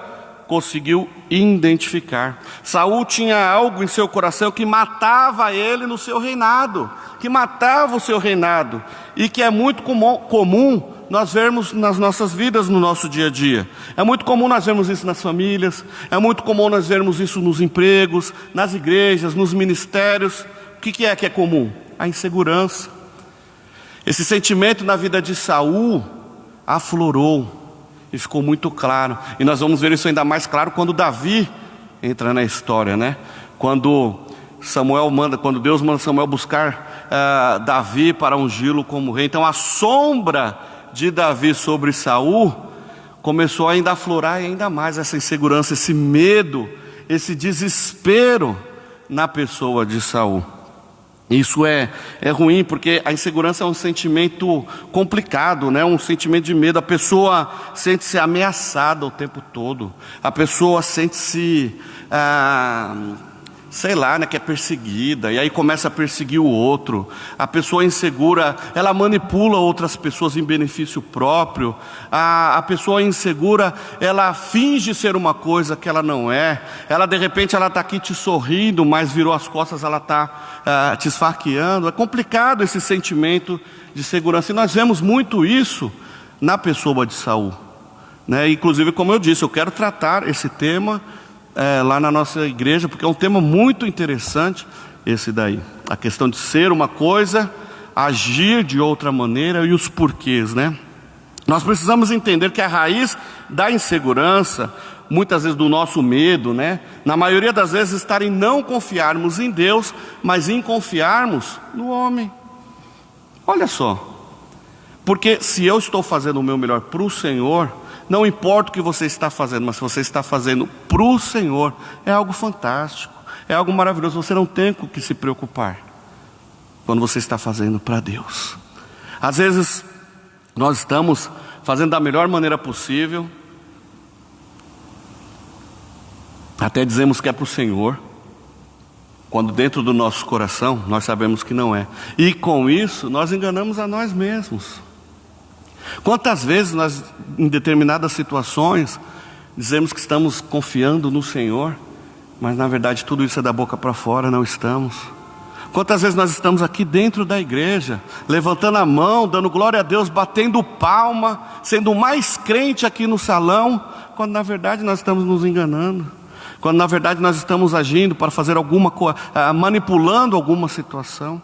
conseguiu identificar. Saul tinha algo em seu coração que matava ele no seu reinado, que matava o seu reinado, e que é muito comum nós vermos nas nossas vidas, no nosso dia a dia. É muito comum nós vermos isso nas famílias, é muito comum nós vermos isso nos empregos, nas igrejas, nos ministérios. O que é comum? A insegurança. Esse sentimento na vida de Saul aflorou e ficou muito claro. E nós vamos ver isso ainda mais claro quando Davi entra na história, né? Quando Deus manda Samuel buscar Davi para ungí-lo como rei. Então a sombra de Davi sobre Saul começou ainda a aflorar ainda mais essa insegurança, esse medo, esse desespero na pessoa de Saul. Isso é ruim, porque a insegurança é um sentimento complicado, né? Um sentimento de medo. A pessoa sente-se ameaçada o tempo todo. A pessoa sente-se, né, que é perseguida, e aí começa a perseguir o outro. A pessoa insegura, ela manipula outras pessoas em benefício próprio. A pessoa insegura, ela finge ser uma coisa que ela não é. Ela, de repente, ela está aqui te sorrindo, mas virou as costas, ela está te esfaqueando. É complicado esse sentimento de segurança, e nós vemos muito isso na pessoa de Saul, né? Inclusive, como eu disse, eu quero tratar esse tema lá na nossa igreja, porque é um tema muito interessante, esse daí. A questão de ser uma coisa, agir de outra maneira e os porquês, né? Nós precisamos entender que a raiz da insegurança, muitas vezes do nosso medo, né? Na maioria das vezes está em não confiarmos em Deus, mas em confiarmos no homem. Olha só, porque se eu estou fazendo o meu melhor para o Senhor, não importa o que você está fazendo, mas se você está fazendo para o Senhor, é algo fantástico, é algo maravilhoso. Você não tem com o que se preocupar quando você está fazendo para Deus. Às vezes nós estamos fazendo da melhor maneira possível, até dizemos que é para o Senhor, quando dentro do nosso coração nós sabemos que não é. E com isso nós enganamos a nós mesmos. Quantas vezes nós, em determinadas situações, dizemos que estamos confiando no Senhor, mas na verdade tudo isso é da boca para fora, não estamos. Quantas vezes nós estamos aqui dentro da igreja, levantando a mão, dando glória a Deus, batendo palma, sendo o mais crente aqui no salão, quando na verdade nós estamos nos enganando, quando na verdade nós estamos agindo para fazer alguma coisa, manipulando alguma situação.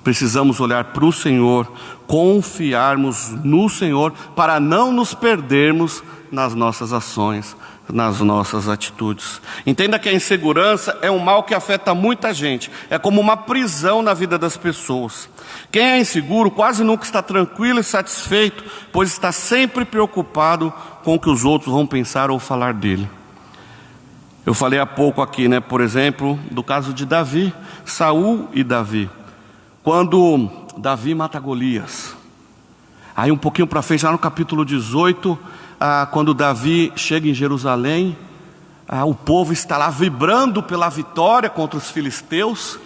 Precisamos olhar para o Senhor, confiarmos no Senhor, para não nos perdermos nas nossas ações, nas nossas atitudes. Entenda que a insegurança é um mal que afeta muita gente, é como uma prisão na vida das pessoas. Quem é inseguro quase nunca está tranquilo e satisfeito, pois está sempre preocupado com o que os outros vão pensar ou falar dele. Eu falei há pouco aqui, né, por exemplo, do caso de Davi, Saul e Davi. Quando Davi mata Golias, aí um pouquinho para frente, lá no capítulo 18, quando Davi chega em Jerusalém, o povo está lá vibrando pela vitória contra os filisteus,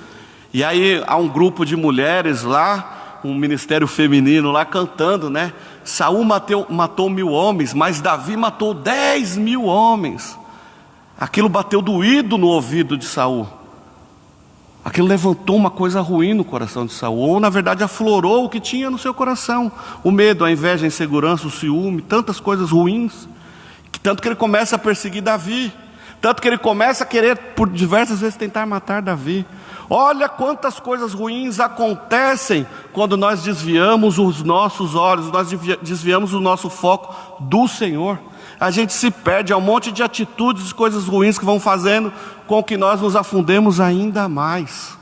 e aí há um grupo de mulheres lá, um ministério feminino lá cantando, né? Saul matou 1.000 homens, mas Davi matou 10.000 homens. Aquilo bateu doído no ouvido de Saul. Aquilo levantou uma coisa ruim no coração de Saul, ou na verdade aflorou o que tinha no seu coração. O medo, a inveja, a insegurança, o ciúme, tantas coisas ruins. Tanto que ele começa a perseguir Davi. Tanto que ele começa a querer por diversas vezes tentar matar Davi. Olha quantas coisas ruins acontecem quando nós desviamos os nossos olhos, nós desviamos o nosso foco do Senhor. A gente se perde, há um monte de atitudes e coisas ruins que vão fazendo com que nós nos afundemos ainda mais.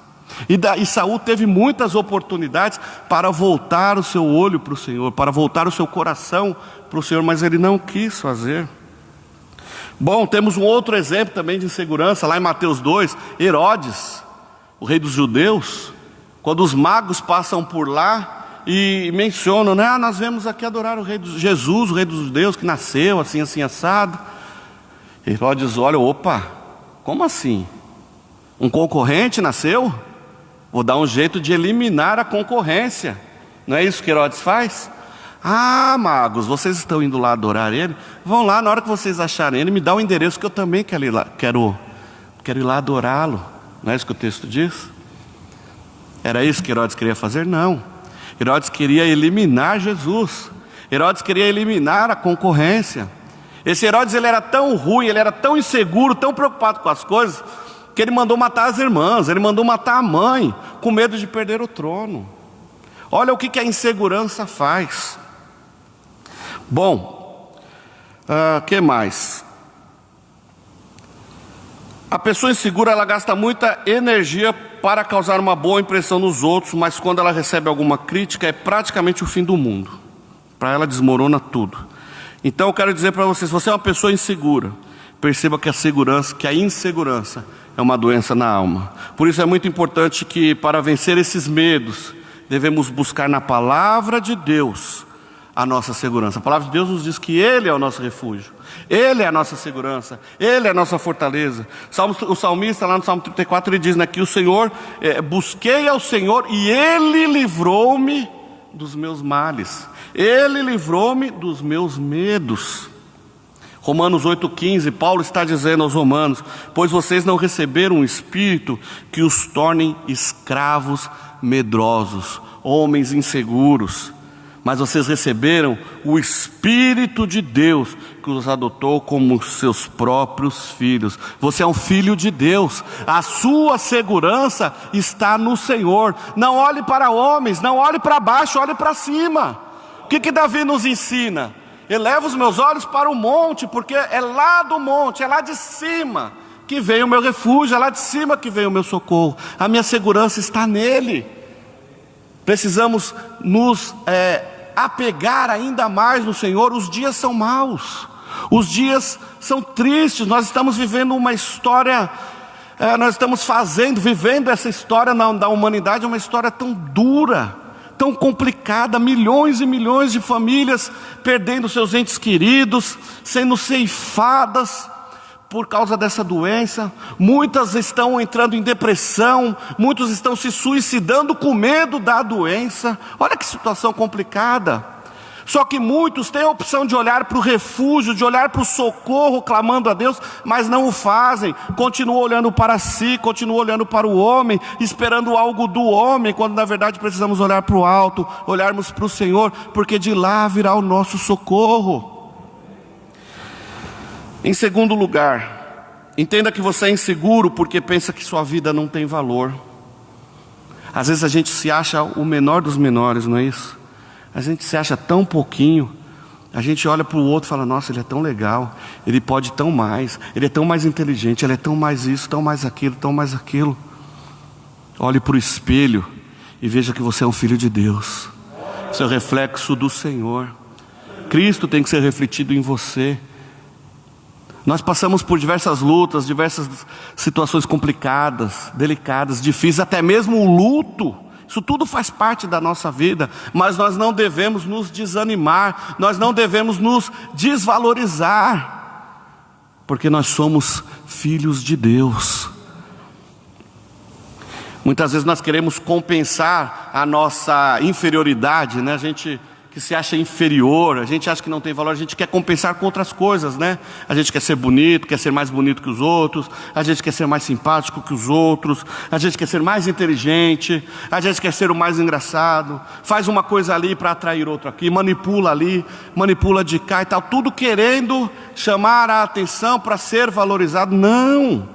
E Saul teve muitas oportunidades para voltar o seu olho para o Senhor, para voltar o seu coração para o Senhor, mas ele não quis fazer. Bom, temos um outro exemplo também de insegurança, lá em Mateus 2, Herodes, o rei dos judeus, quando os magos passam por lá e mencionam, né? Nós vemos aqui adorar o rei dos Jesus, o rei dos judeus, que nasceu assim, assim, assado. Herodes olha, opa, como assim? Um concorrente nasceu? Vou dar um jeito de eliminar a concorrência. Não é isso que Herodes faz? Ah, magos, vocês estão indo lá adorar ele? Vão lá, na hora que vocês acharem ele, me dá o endereço que eu também quero ir lá, quero ir lá adorá-lo. Não é isso que o texto diz? Era isso que Herodes queria fazer? Não. Herodes queria eliminar Jesus. Herodes queria eliminar a concorrência. Esse Herodes, ele era tão ruim, ele era tão inseguro, tão preocupado com as coisas, que ele mandou matar as irmãs, ele mandou matar a mãe, com medo de perder o trono. Olha o que a insegurança faz. Bom, que mais? A pessoa insegura, ela gasta muita energia para causar uma boa impressão nos outros, mas quando ela recebe alguma crítica, é praticamente o fim do mundo. Para ela desmorona tudo. Então eu quero dizer para vocês, se você é uma pessoa insegura, perceba que a insegurança é uma doença na alma. Por isso é muito importante que, para vencer esses medos, devemos buscar na palavra de Deus a nossa segurança. A palavra de Deus nos diz que Ele é o nosso refúgio, Ele é a nossa segurança, Ele é a nossa fortaleza. O salmista lá no Salmo 34, ele diz, né, que o Senhor, busquei ao Senhor e Ele livrou-me dos meus males, Ele livrou-me dos meus medos. Romanos 8,15, Paulo está dizendo aos romanos, pois vocês não receberam um espírito que os tornem escravos medrosos, homens inseguros, mas vocês receberam o Espírito de Deus, que os adotou como seus próprios filhos. Você é um filho de Deus, a sua segurança está no Senhor. Não olhe para homens, não olhe para baixo, olhe para cima. O que Davi nos ensina? Eleva os meus olhos para o monte, porque é lá do monte, é lá de cima que vem o meu refúgio, é lá de cima que vem o meu socorro. A minha segurança está nele. Precisamos nos apegar ainda mais no Senhor. Os dias são maus, os dias são tristes. Nós estamos vivendo uma história, nós estamos vivendo essa história da humanidade, uma história tão dura, tão complicada, milhões e milhões de famílias perdendo seus entes queridos, sendo ceifadas por causa dessa doença. Muitas estão entrando em depressão, muitos estão se suicidando com medo da doença. Olha que situação complicada. Só que muitos têm a opção de olhar para o refúgio, de olhar para o socorro, clamando a Deus, mas não o fazem. Continuam olhando para si, continuam olhando para o homem, esperando algo do homem, quando na verdade precisamos olhar para o alto, olharmos para o Senhor, porque de lá virá o nosso socorro. Em segundo lugar, entenda que você é inseguro porque pensa que sua vida não tem valor. Às vezes a gente se acha o menor dos menores, não é isso? A gente se acha tão pouquinho. A gente olha para o outro e fala, nossa, ele é tão legal, ele pode tão mais, ele é tão mais inteligente, ele é tão mais isso, tão mais aquilo, tão mais aquilo. Olhe para o espelho e veja que você é um filho de Deus. Você é o reflexo do Senhor. Cristo tem que ser refletido em você. Nós passamos por diversas lutas, diversas situações complicadas, delicadas, difíceis, até mesmo o luto. Isso tudo faz parte da nossa vida, mas nós não devemos nos desanimar, nós não devemos nos desvalorizar, porque nós somos filhos de Deus. Muitas vezes nós queremos compensar a nossa inferioridade, né? A gente que se acha inferior, a gente acha que não tem valor, a gente quer compensar com outras coisas, né? A gente quer ser bonito, quer ser mais bonito que os outros, a gente quer ser mais simpático que os outros, a gente quer ser mais inteligente, a gente quer ser o mais engraçado, faz uma coisa ali para atrair outro aqui, manipula ali, manipula de cá e tal, tudo querendo chamar a atenção para ser valorizado. Não,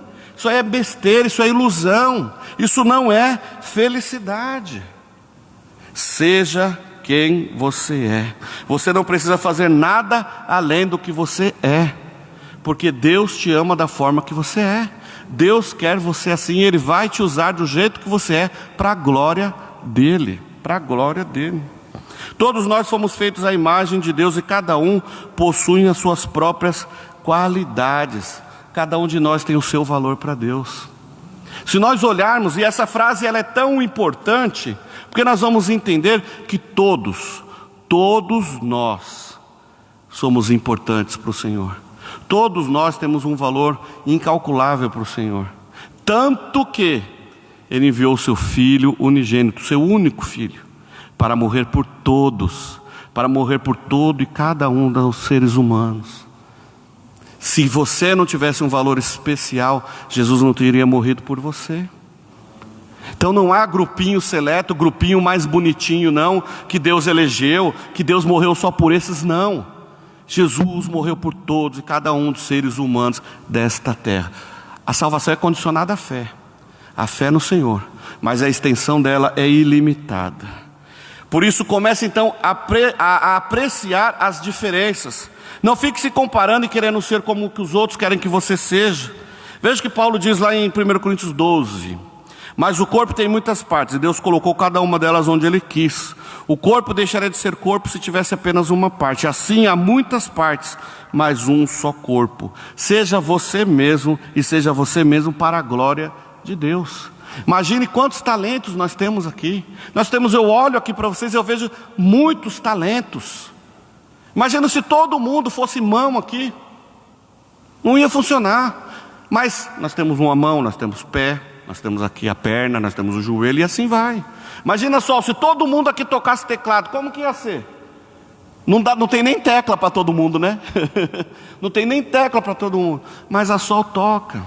Isso aí é besteira, isso é ilusão. Isso não é felicidade. Seja quem você é. Você não precisa fazer nada além do que você é, porque Deus te ama da forma que você é. Deus quer você assim, Ele vai te usar do jeito que você é, para a glória dEle, para a glória dEle. Todos nós fomos feitos à imagem de Deus e cada um possui as suas próprias qualidades. Cada um de nós tem o seu valor para Deus. Se nós olharmos, e essa frase ela é tão importante, porque nós vamos entender que todos nós somos importantes para o Senhor. Todos nós temos um valor incalculável para o Senhor. Tanto que Ele enviou o seu Filho unigênito, seu único Filho, para morrer por todos, para morrer por todo e cada um dos seres humanos. Se você não tivesse um valor especial, Jesus não teria morrido por você. Então não há grupinho seleto, grupinho mais bonitinho não, que Deus elegeu, que Deus morreu só por esses, não. Jesus morreu por todos e cada um dos seres humanos desta terra. A salvação é condicionada à fé. A fé no Senhor, mas a extensão dela é ilimitada. Por isso comece então a apreciar as diferenças. Não fique se comparando e querendo ser como que os outros querem que você seja. Veja que Paulo diz lá em 1 Coríntios 12: mas o corpo tem muitas partes, e Deus colocou cada uma delas onde Ele quis. O corpo deixaria de ser corpo se tivesse apenas uma parte. Assim há muitas partes, mas um só corpo. Seja você mesmo, e seja você mesmo para a glória de Deus. Imagine quantos talentos nós temos aqui. Eu olho aqui para vocês e eu vejo muitos talentos. Imagina se todo mundo fosse mão aqui. Não ia funcionar. Mas nós temos uma mão, nós temos pé, nós temos aqui a perna, nós temos o joelho, e assim vai. Imagina só, se todo mundo aqui tocasse teclado, como que ia ser? Não tem nem tecla para todo mundo, né? Não tem nem tecla para todo mundo. Mas a Sol toca.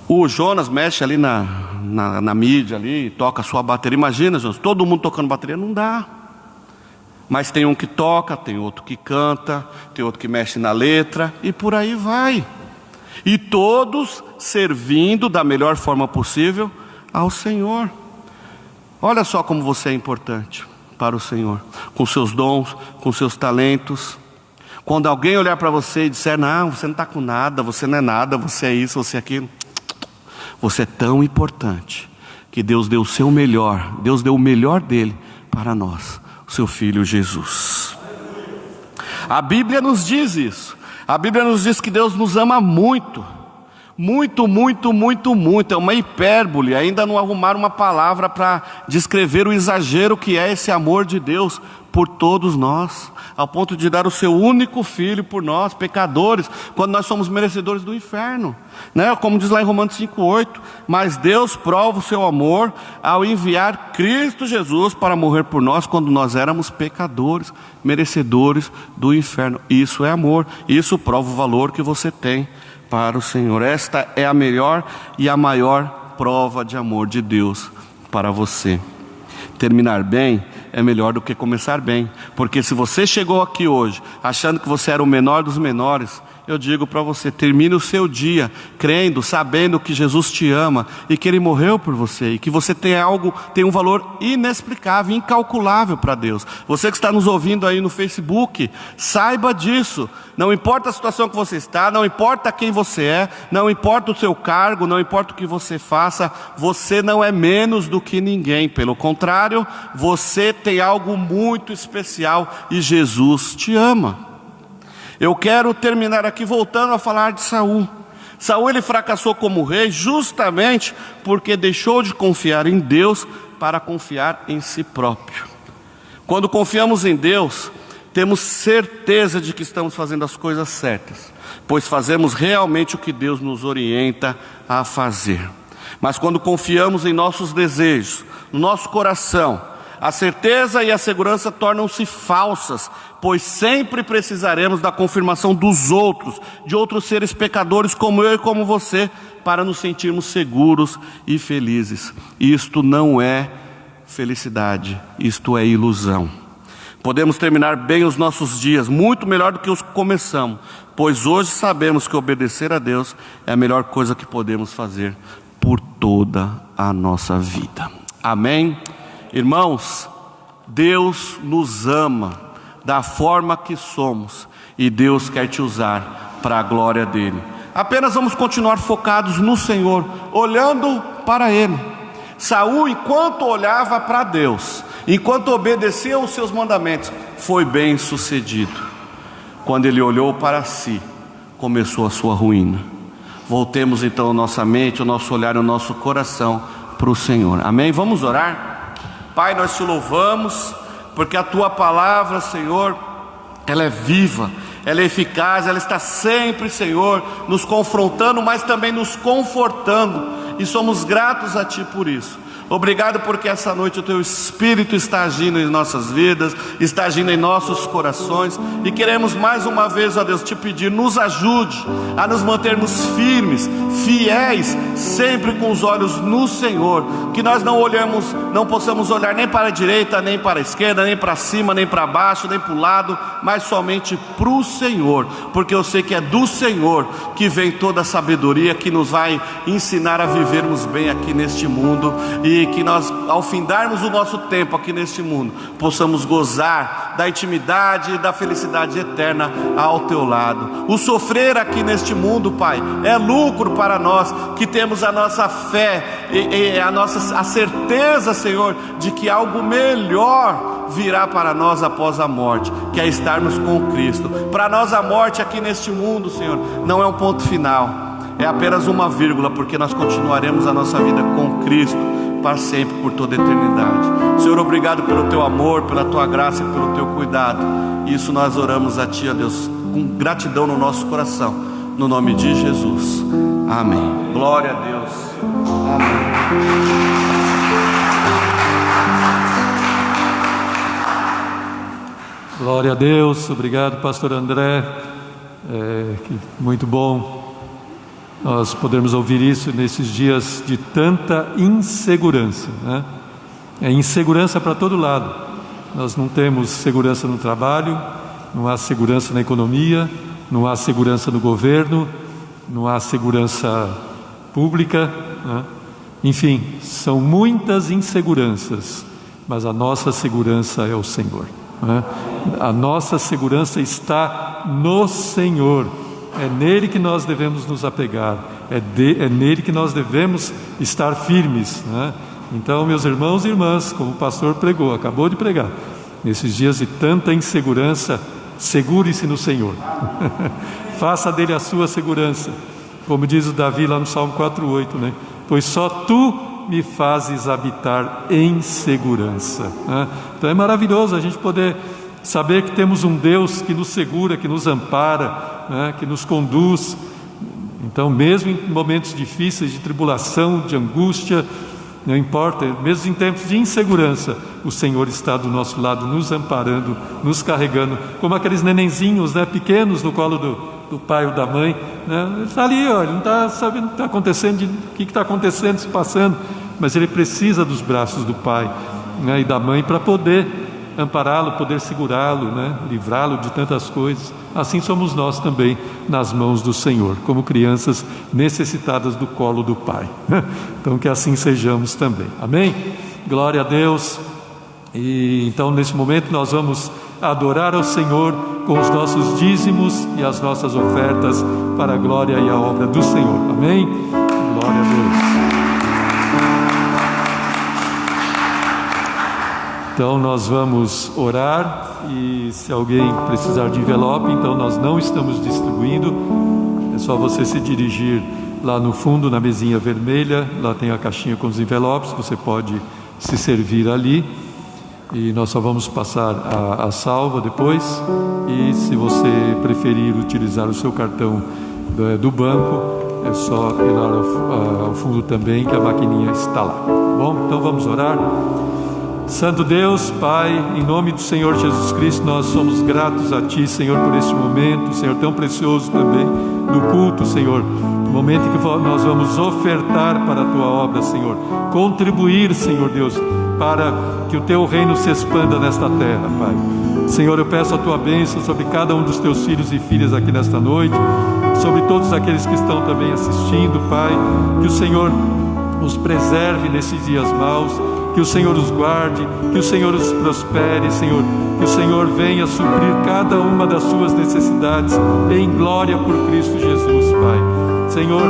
O Jonas mexe ali na mídia ali, toca a sua bateria. Imagina, Jonas, todo mundo tocando bateria, não dá. Mas tem um que toca, tem outro que canta, tem outro que mexe na letra, e por aí vai. E todos servindo da melhor forma possível ao Senhor. Olha só como você é importante para o Senhor, com seus dons, com seus talentos. Quando alguém olhar para você e disser: não, você não está com nada, você não é nada, você é isso, você é aquilo. Você é tão importante que Deus deu o seu melhor, Deus deu o melhor dele para nós, o seu Filho Jesus. A Bíblia nos diz isso. A Bíblia nos diz que Deus nos ama muito. Muito, muito, muito, muito. É uma hipérbole. Ainda não arrumaram uma palavra para descrever o exagero que é esse amor de Deus por todos nós, ao ponto de dar o seu único Filho por nós, pecadores, quando nós somos merecedores do inferno, né? Como diz lá em Romanos 5,8: mas Deus prova o seu amor ao enviar Cristo Jesus para morrer por nós, quando nós éramos pecadores, merecedores do inferno. Isso é amor, isso prova o valor que você tem para o Senhor. Esta é a melhor e a maior prova de amor de Deus para você. Terminar bem é melhor do que começar bem, porque se você chegou aqui hoje achando que você era o menor dos menores, eu digo para você: termine o seu dia crendo, sabendo que Jesus te ama e que Ele morreu por você, e que você tem um valor inexplicável, incalculável para Deus. Você que está nos ouvindo aí no Facebook, saiba disso. Não importa a situação que você está, não importa quem você é, não importa o seu cargo, não importa o que você faça, você não é menos do que ninguém. Pelo contrário, você tem algo muito especial e Jesus te ama. Eu quero terminar aqui voltando a falar de Saul. Saul, ele fracassou como rei justamente porque deixou de confiar em Deus para confiar em si próprio. Quando confiamos em Deus, temos certeza de que estamos fazendo as coisas certas, pois fazemos realmente o que Deus nos orienta a fazer. Mas quando confiamos em nossos desejos, no nosso coração, a certeza e a segurança tornam-se falsas, pois sempre precisaremos da confirmação dos outros, de outros seres pecadores como eu e como você, para nos sentirmos seguros e felizes. Isto não é felicidade, isto é ilusão. Podemos terminar bem os nossos dias, muito melhor do que os começamos, pois hoje sabemos que obedecer a Deus é a melhor coisa que podemos fazer por toda a nossa vida. Amém? Irmãos, Deus nos ama da forma que somos e Deus quer te usar para a glória dele. Apenas vamos continuar focados no Senhor, olhando para Ele. Saul, enquanto olhava para Deus, enquanto obedecia aos seus mandamentos, foi bem sucedido. Quando ele olhou para si, começou a sua ruína. Voltemos então a nossa mente, o nosso olhar, o nosso coração para o Senhor. Amém? Vamos orar? Pai, nós te louvamos, porque a tua palavra, Senhor, ela é viva, ela é eficaz, ela está sempre, Senhor, nos confrontando, mas também nos confortando, e somos gratos a Ti por isso. Obrigado porque essa noite o Teu Espírito está agindo em nossas vidas, está agindo em nossos corações, e queremos mais uma vez, ó Deus, Te pedir, nos ajude a nos mantermos firmes, fiéis, sempre com os olhos no Senhor, que nós não possamos olhar nem para a direita, nem para a esquerda, nem para cima, nem para baixo, nem para o lado, mas somente para o Senhor, porque eu sei que é do Senhor que vem toda a sabedoria que nos vai ensinar a vivermos bem aqui neste mundo, e que nós, ao findarmos o nosso tempo aqui neste mundo, possamos gozar da intimidade e da felicidade eterna ao Teu lado. O sofrer aqui neste mundo, Pai, é lucro para nós, que temos a nossa fé e a certeza, Senhor, de que algo melhor virá para nós após a morte, que é estarmos com Cristo. Para nós a morte aqui neste mundo, Senhor, não é um ponto final, é apenas uma vírgula, porque nós continuaremos a nossa vida com Cristo para sempre, por toda a eternidade. Senhor, obrigado pelo Teu amor, pela Tua graça e pelo Teu cuidado. Isso nós oramos a Ti, ó Deus, com gratidão no nosso coração, no nome de Jesus. Amém. Glória a Deus. Amém. Glória a Deus. Obrigado, pastor André. Muito bom nós podemos ouvir isso nesses dias de tanta insegurança, né? É insegurança para todo lado. Nós não temos segurança no trabalho, não há segurança na economia, não há segurança no governo, não há segurança pública, né? Enfim, são muitas inseguranças, mas a nossa segurança é o Senhor, né? A nossa segurança está no Senhor. É nele que nós devemos nos apegar, é nele que nós devemos estar firmes, né? Então, meus irmãos e irmãs, como o pastor pregou, acabou de pregar, nesses dias de tanta insegurança, segure-se no Senhor. Faça dele a sua segurança, como diz o Davi lá no Salmo 4:8, né? Pois só Tu me fazes habitar em segurança, né? Então é maravilhoso a gente poder saber que temos um Deus que nos segura, que nos ampara, né, que nos conduz. Então, mesmo em momentos difíceis de tribulação, de angústia, não importa, mesmo em tempos de insegurança, o Senhor está do nosso lado, nos amparando, nos carregando, como aqueles nenenzinhos, né, pequenos no colo do pai ou da mãe, né? Ele está ali, ó, ele não está sabendo o que está acontecendo, o que está acontecendo, se passando, mas ele precisa dos braços do pai, né, e da mãe para poder ampará-lo, poder segurá-lo, né? Livrá-lo de tantas coisas. Assim somos nós também nas mãos do Senhor, como crianças necessitadas do colo do Pai. Então que assim sejamos também. Amém? Glória a Deus. E então nesse momento nós vamos adorar ao Senhor com os nossos dízimos e as nossas ofertas para a glória e a obra do Senhor. Amém? Glória a Deus. Então nós vamos orar, e se alguém precisar de envelope, então nós não estamos distribuindo, é só você se dirigir lá no fundo, na mesinha vermelha, lá tem a caixinha com os envelopes, você pode se servir ali, e nós só vamos passar a salva depois, e se você preferir utilizar o seu cartão do banco, é só ir lá ao fundo também, que a maquininha está lá. Bom, então vamos orar. Santo Deus, Pai, em nome do Senhor Jesus Cristo, nós somos gratos a Ti, Senhor, por este momento, Senhor, tão precioso também, do culto, Senhor, momento em que nós vamos ofertar para a Tua obra, Senhor, contribuir, Senhor Deus, para que o Teu reino se expanda nesta terra, Pai. Senhor, eu peço a tua bênção sobre cada um dos teus filhos e filhas aqui nesta noite, sobre todos aqueles que estão também assistindo, Pai, que o Senhor os preserve nesses dias maus, que o Senhor os guarde, que o Senhor os prospere, Senhor, que o Senhor venha suprir cada uma das suas necessidades em glória por Cristo Jesus, Pai. Senhor,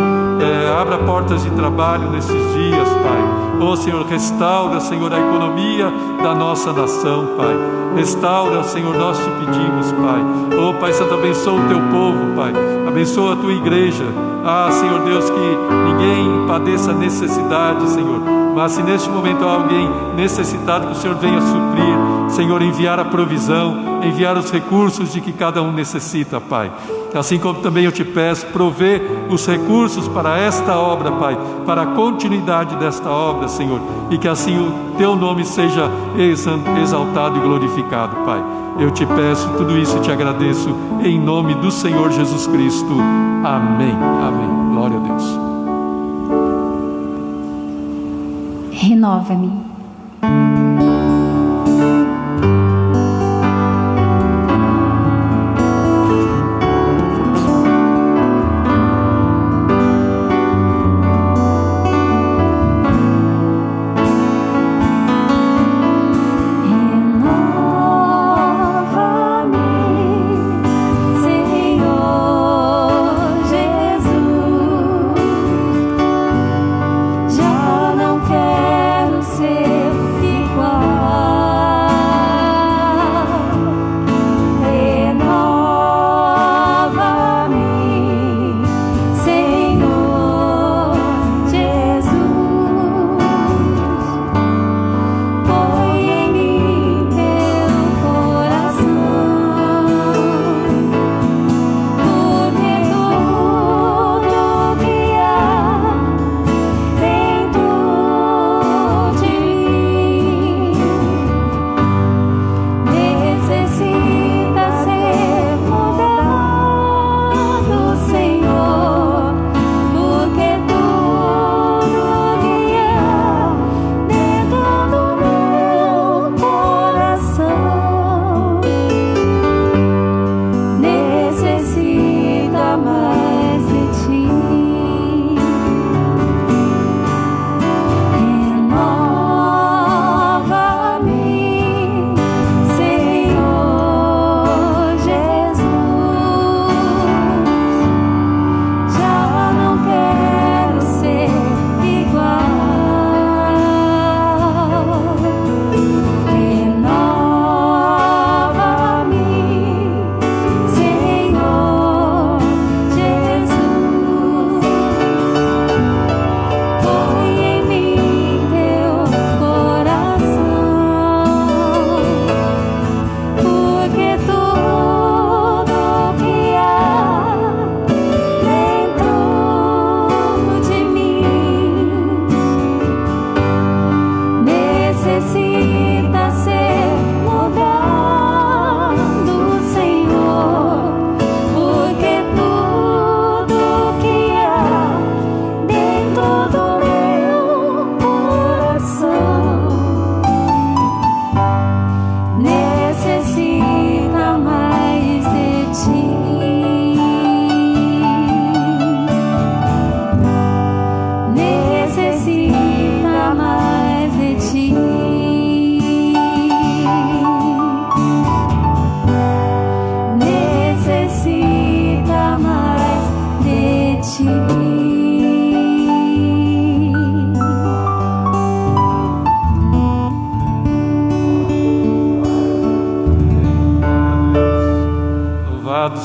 abra portas de trabalho nesses dias, Pai. Oh, Senhor, restaura, Senhor, a economia da nossa nação, Pai. Restaura, Senhor, nós te pedimos, Pai. Oh, Pai Santo, abençoa o teu povo, Pai. Abençoa a tua igreja. Ah, Senhor Deus, que ninguém padeça necessidade, Senhor. Mas se neste momento há alguém necessitado, que o Senhor venha suprir, Senhor, enviar a provisão, enviar os recursos de que cada um necessita, Pai. Assim como também eu te peço, provê os recursos para esta obra, Pai, para a continuidade desta obra, Senhor, e que assim o teu nome seja exaltado e glorificado, Pai. Eu te peço tudo isso e te agradeço em nome do Senhor Jesus Cristo. Amém. Amém. Glória a Deus. Renova-me.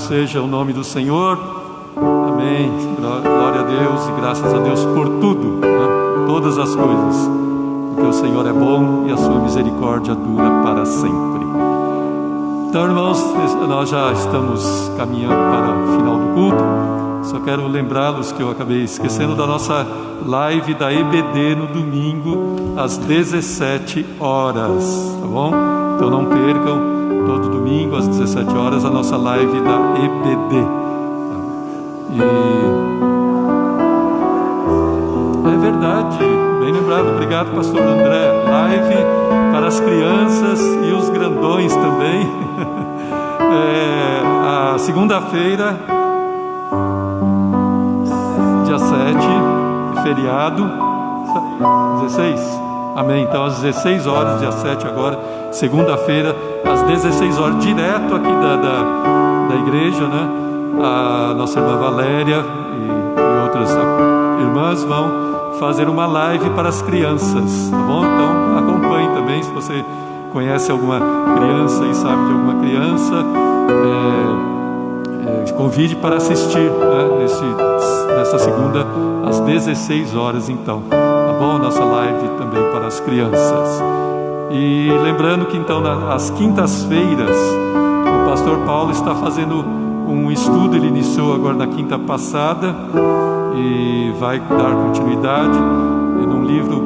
Seja o nome do Senhor. Amém. Glória a Deus e graças a Deus por tudo, né? Todas as coisas, porque o Senhor é bom e a sua misericórdia dura para sempre. Então, irmãos, nós já estamos caminhando para o final do culto. Só quero lembrá-los que eu acabei esquecendo da nossa live da EBD no domingo às 17 horas, tá bom? Então não percam. Todo domingo às 17 horas a nossa live da EBD. E é verdade, bem lembrado, obrigado pastor André. Live para as crianças e os grandões também. A segunda-feira, dia 7, feriado, 16. Amém. Então, às 16 horas, dia 7 agora, segunda-feira, às 16 horas, direto aqui da igreja, né? A nossa irmã Valéria e outras irmãs vão fazer uma live para as crianças, tá bom? Então, acompanhe também, se você conhece alguma criança e sabe de alguma criança, convide para assistir, né? Nessa segunda, às 16 horas, então. Bom, nossa live também para as crianças. E lembrando que então às quintas-feiras o pastor Paulo está fazendo um estudo. Ele iniciou agora na quinta passada e vai dar continuidade num livro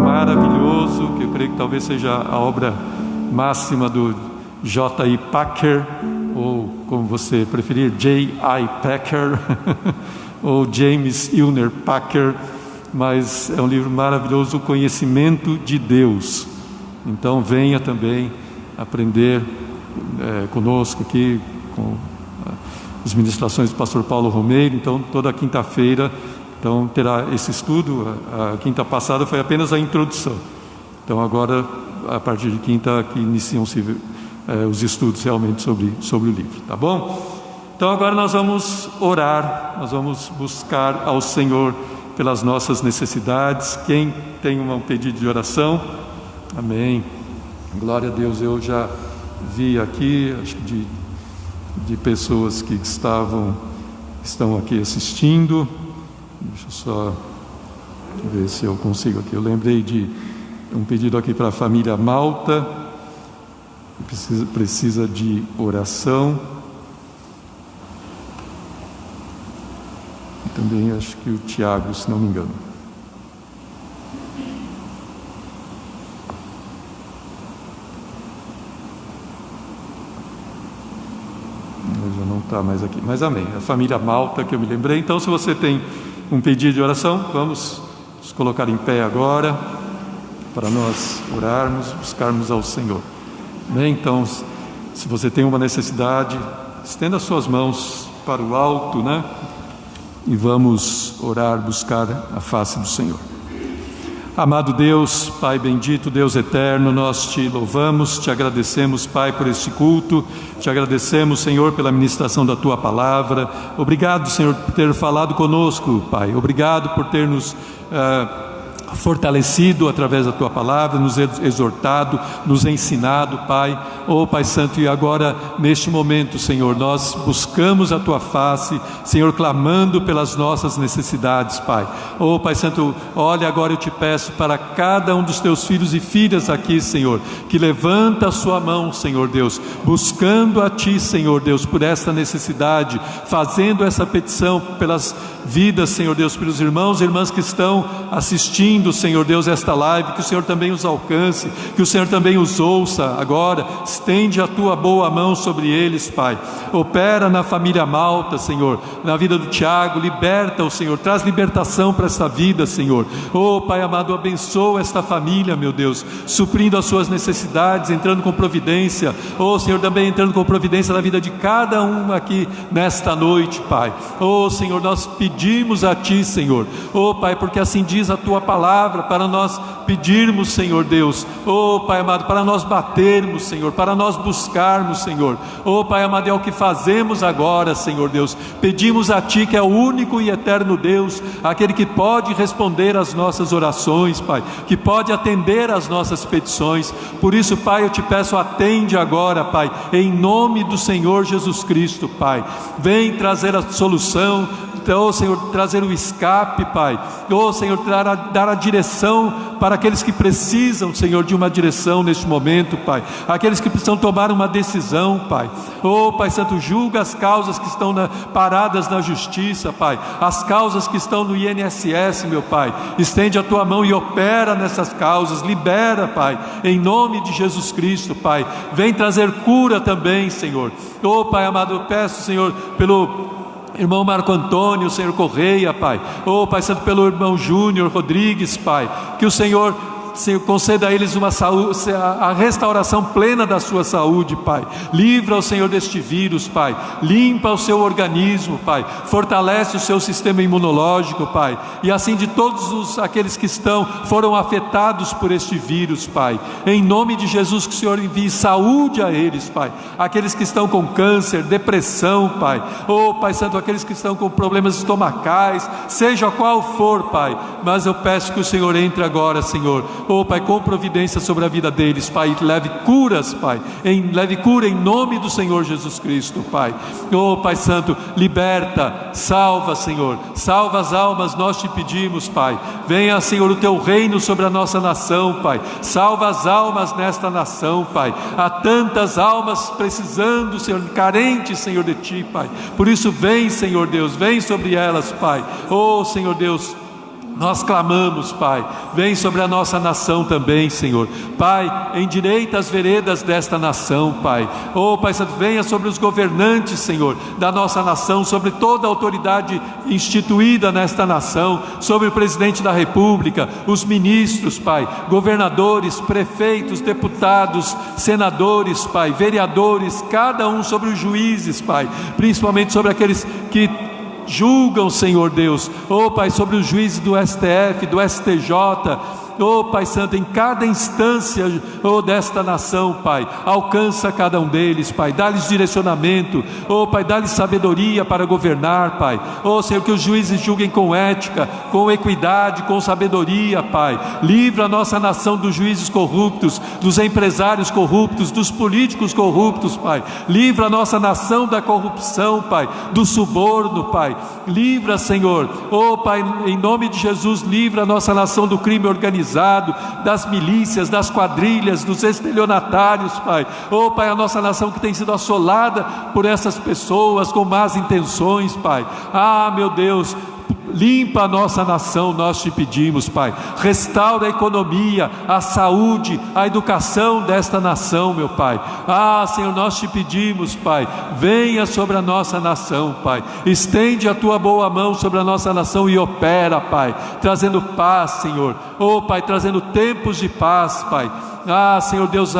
maravilhoso, que eu creio que talvez seja a obra máxima do J.I. Packer, ou como você preferir, J.I. Packer ou James Ilner Packer. Mas é um livro maravilhoso, o conhecimento de Deus. Então venha também aprender conosco aqui, com as ministrações do pastor Paulo Romeiro. Então toda quinta-feira então, terá esse estudo. A quinta passada foi apenas a introdução. Então agora, a partir de quinta, que iniciam-se os estudos realmente sobre o livro, tá bom? Então agora nós vamos orar, nós vamos buscar ao Senhor pelas nossas necessidades. Quem tem um pedido de oração? Amém. Glória a Deus. Eu já vi aqui, acho que de pessoas que estão aqui assistindo. Deixa eu só ver se eu consigo aqui. Eu lembrei de um pedido aqui para a família Malta, precisa de oração. Também acho que o Tiago, se não me engano. Já não está mais aqui. Mas amém. A família Malta que eu me lembrei. Então, se você tem um pedido de oração, vamos nos colocar em pé agora para nós orarmos, buscarmos ao Senhor. Amém? Então, se você tem uma necessidade, estenda as suas mãos para o alto, né? E vamos orar, buscar a face do Senhor. Amado Deus, Pai bendito, Deus eterno, nós te louvamos, te agradecemos, Pai, por este culto, te agradecemos, Senhor, pela ministração da Tua palavra. Obrigado, Senhor, por ter falado conosco, Pai. Obrigado por ter nos fortalecido através da Tua palavra, nos exortado, nos ensinado, Pai. Oh, Pai Santo, e agora, neste momento, Senhor, nós buscamos a Tua face, Senhor, clamando pelas nossas necessidades, Pai. Oh, Pai Santo, olha, agora eu te peço para cada um dos Teus filhos e filhas aqui, Senhor, que levanta a sua mão, Senhor Deus, buscando a Ti, Senhor Deus, por esta necessidade, fazendo essa petição pelas vidas, Senhor Deus, pelos irmãos e irmãs que estão assistindo, Senhor Deus, esta live, que o Senhor também os alcance, que o Senhor também os ouça agora. Estende a Tua boa mão sobre eles, Pai. Opera na família Malta, Senhor, na vida do Tiago, liberta-o, Senhor, traz libertação para esta vida, Senhor. Oh, Pai amado, abençoa esta família, meu Deus, suprindo as suas necessidades, entrando com providência. Oh, Senhor, também entrando com providência na vida de cada um aqui nesta noite, Pai. Oh, Senhor, nós pedimos a Ti, Senhor. Oh, Pai, porque assim diz a Tua palavra, para nós pedirmos, Senhor Deus. Oh, Pai amado, para nós batermos, Senhor, para nós buscarmos, Senhor. Oh, Pai amado, é o que fazemos agora, Senhor Deus. Pedimos a Ti, que é o único e eterno Deus, aquele que pode responder às nossas orações, Pai, que pode atender às nossas petições. Por isso, Pai, eu te peço, atende agora, Pai, em nome do Senhor Jesus Cristo, Pai. Vem trazer a solução, oh, Senhor, trazer o escape, Pai. Oh, Senhor, dar a direção para aqueles que precisam, Senhor, de uma direção neste momento, Pai. Aqueles que precisam tomar uma decisão, Pai. Oh, Pai Santo, julga as causas que estão paradas na justiça, Pai. As causas que estão no INSS, meu Pai. Estende a Tua mão e opera nessas causas. Libera, Pai, em nome de Jesus Cristo, Pai. Vem trazer cura também, Senhor. Oh, Pai amado, eu peço, Senhor, pelo irmão Marco Antônio, Senhor Correia, Pai. Oh, Pai Santo, pelo irmão Júnior Rodrigues, Pai, que o Senhor Senhor, conceda a eles uma saúde, a restauração plena da sua saúde, Pai. Livra o Senhor deste vírus, Pai. Limpa o seu organismo, Pai. Fortalece o seu sistema imunológico, Pai. E assim de todos aqueles que foram afetados por este vírus, Pai. Em nome de Jesus, que o Senhor envie saúde a eles, Pai. Aqueles que estão com câncer, depressão, Pai. Oh, Pai Santo, aqueles que estão com problemas estomacais, seja qual for, Pai. Mas eu peço que o Senhor entre agora, Senhor. Oh, Pai, com providência sobre a vida deles, Pai. Leve curas, Pai. Leve cura em nome do Senhor Jesus Cristo, Pai. Oh, Pai Santo, liberta, salva, Senhor. Salva as almas, nós te pedimos, Pai. Venha, Senhor, o teu reino sobre a nossa nação, Pai. Salva as almas nesta nação, Pai. Há tantas almas precisando, Senhor, carentes, Senhor, de ti, Pai. Por isso vem, Senhor Deus, vem sobre elas, Pai. Oh, Senhor Deus, nós clamamos, Pai, vem sobre a nossa nação também, Senhor. Pai, endireita as veredas desta nação, Pai. Oh, Pai Santo, venha sobre os governantes, Senhor, da nossa nação, sobre toda a autoridade instituída nesta nação, sobre o presidente da República, os ministros, Pai, governadores, prefeitos, deputados, senadores, Pai, vereadores, cada um, sobre os juízes, Pai, principalmente sobre aqueles que julgam, Senhor Deus. Oh, Pai, sobre os juízes do STF, do STJ, oh, Pai Santo, em cada instância, oh, desta nação, Pai, alcança cada um deles, Pai, dá-lhes direcionamento, oh, Pai, dá-lhes sabedoria para governar, Pai. Oh, Senhor, que os juízes julguem com ética, com equidade, com sabedoria, Pai. Livra a nossa nação dos juízes corruptos, dos empresários corruptos, dos políticos corruptos, Pai. Livra a nossa nação da corrupção, Pai, do suborno, Pai. Livra, Senhor, oh, Pai, em nome de Jesus, livra a nossa nação do crime organizado, das milícias, das quadrilhas, dos estelionatários, Pai. Oh, Pai, a nossa nação que tem sido assolada por essas pessoas com más intenções, Pai. Ah, meu Deus, limpa a nossa nação, nós te pedimos, Pai. Restaura a economia, a saúde, a educação desta nação, meu Pai. Ah, Senhor, nós te pedimos, Pai, venha sobre a nossa nação, Pai. Estende a tua boa mão sobre a nossa nação e opera, Pai, trazendo paz, Senhor. Oh, Pai, trazendo tempos de paz, Pai. Ah, Senhor Deus,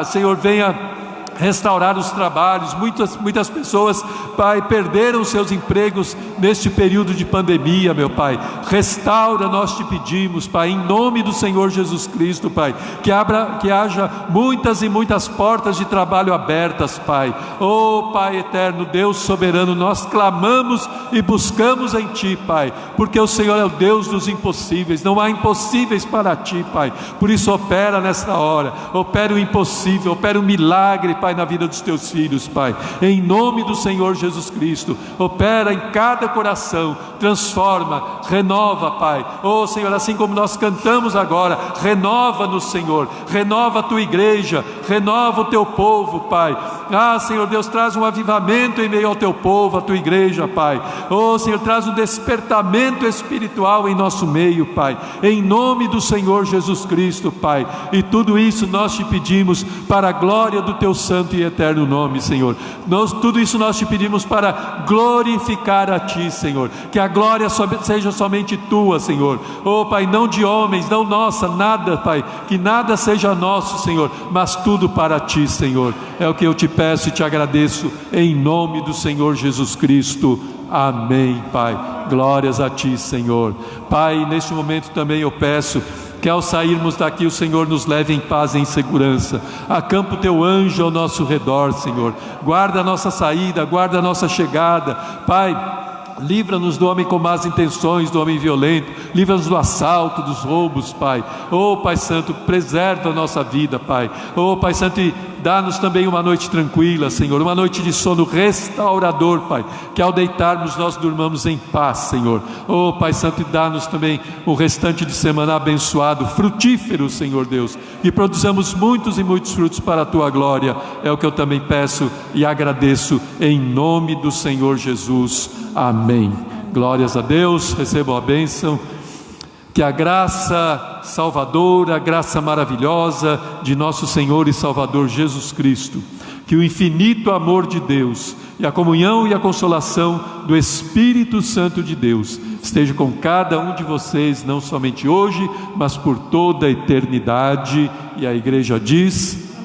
Senhor, venha restaurar os trabalhos. Muitas pessoas, Pai, perderam seus empregos neste período de pandemia, meu Pai. Restaura, nós te pedimos, Pai, em nome do Senhor Jesus Cristo, Pai, que haja muitas e muitas portas de trabalho abertas, Pai. Oh, Pai eterno, Deus soberano, nós clamamos e buscamos em Ti, Pai, porque o Senhor é o Deus dos impossíveis. Não há impossíveis para Ti, Pai. Por isso opera nesta hora, opera o impossível, opera o milagre, Pai, na vida dos teus filhos, Pai, em nome do Senhor Jesus Cristo. Opera em cada coração, transforma, renova, Pai. Oh, Senhor, assim como nós cantamos agora, renova-nos, Senhor, renova a tua igreja, renova o teu povo, Pai. Ah, Senhor Deus, traz um avivamento em meio ao teu povo, a tua igreja, Pai. Oh, Senhor, traz um despertamento espiritual em nosso meio, Pai, em nome do Senhor Jesus Cristo, Pai. E tudo isso nós te pedimos para a glória do teu santo e eterno nome, Senhor. Tudo isso nós te pedimos para glorificar a Ti, Senhor. Que a glória seja somente Tua, Senhor. Oh, Pai, não de homens, não nossa, nada, Pai. Que nada seja nosso, Senhor, mas tudo para Ti, Senhor. É o que eu te peço e te agradeço, em nome do Senhor Jesus Cristo. Amém, Pai. Glórias a Ti, Senhor. Pai, neste momento também eu peço que ao sairmos daqui o Senhor nos leve em paz e em segurança. Acampa o teu anjo ao nosso redor, Senhor. Guarda a nossa saída, guarda a nossa chegada. Pai, livra-nos do homem com más intenções, do homem violento. Livra-nos do assalto, dos roubos, Pai. Oh, Pai Santo, preserva a nossa vida, Pai. Oh, Pai Santo, e dá-nos também uma noite tranquila, Senhor. Uma noite de sono restaurador, Pai. Que ao deitarmos nós durmamos em paz, Senhor. Oh, Pai Santo, e dá-nos também o restante de semana abençoado, frutífero, Senhor Deus. Que produzamos muitos e muitos frutos para a Tua glória. É o que eu também peço e agradeço em nome do Senhor Jesus. Amém. Glórias a Deus. Recebam a bênção. Que a graça salvadora, a graça maravilhosa de nosso Senhor e Salvador Jesus Cristo, que o infinito amor de Deus, e a comunhão e a consolação do Espírito Santo de Deus esteja com cada um de vocês, não somente hoje, mas por toda a eternidade. E a igreja diz: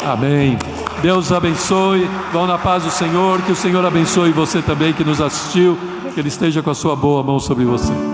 amém. Deus abençoe, vão na paz do Senhor, que o Senhor abençoe você também que nos assistiu, que Ele esteja com a sua boa mão sobre você.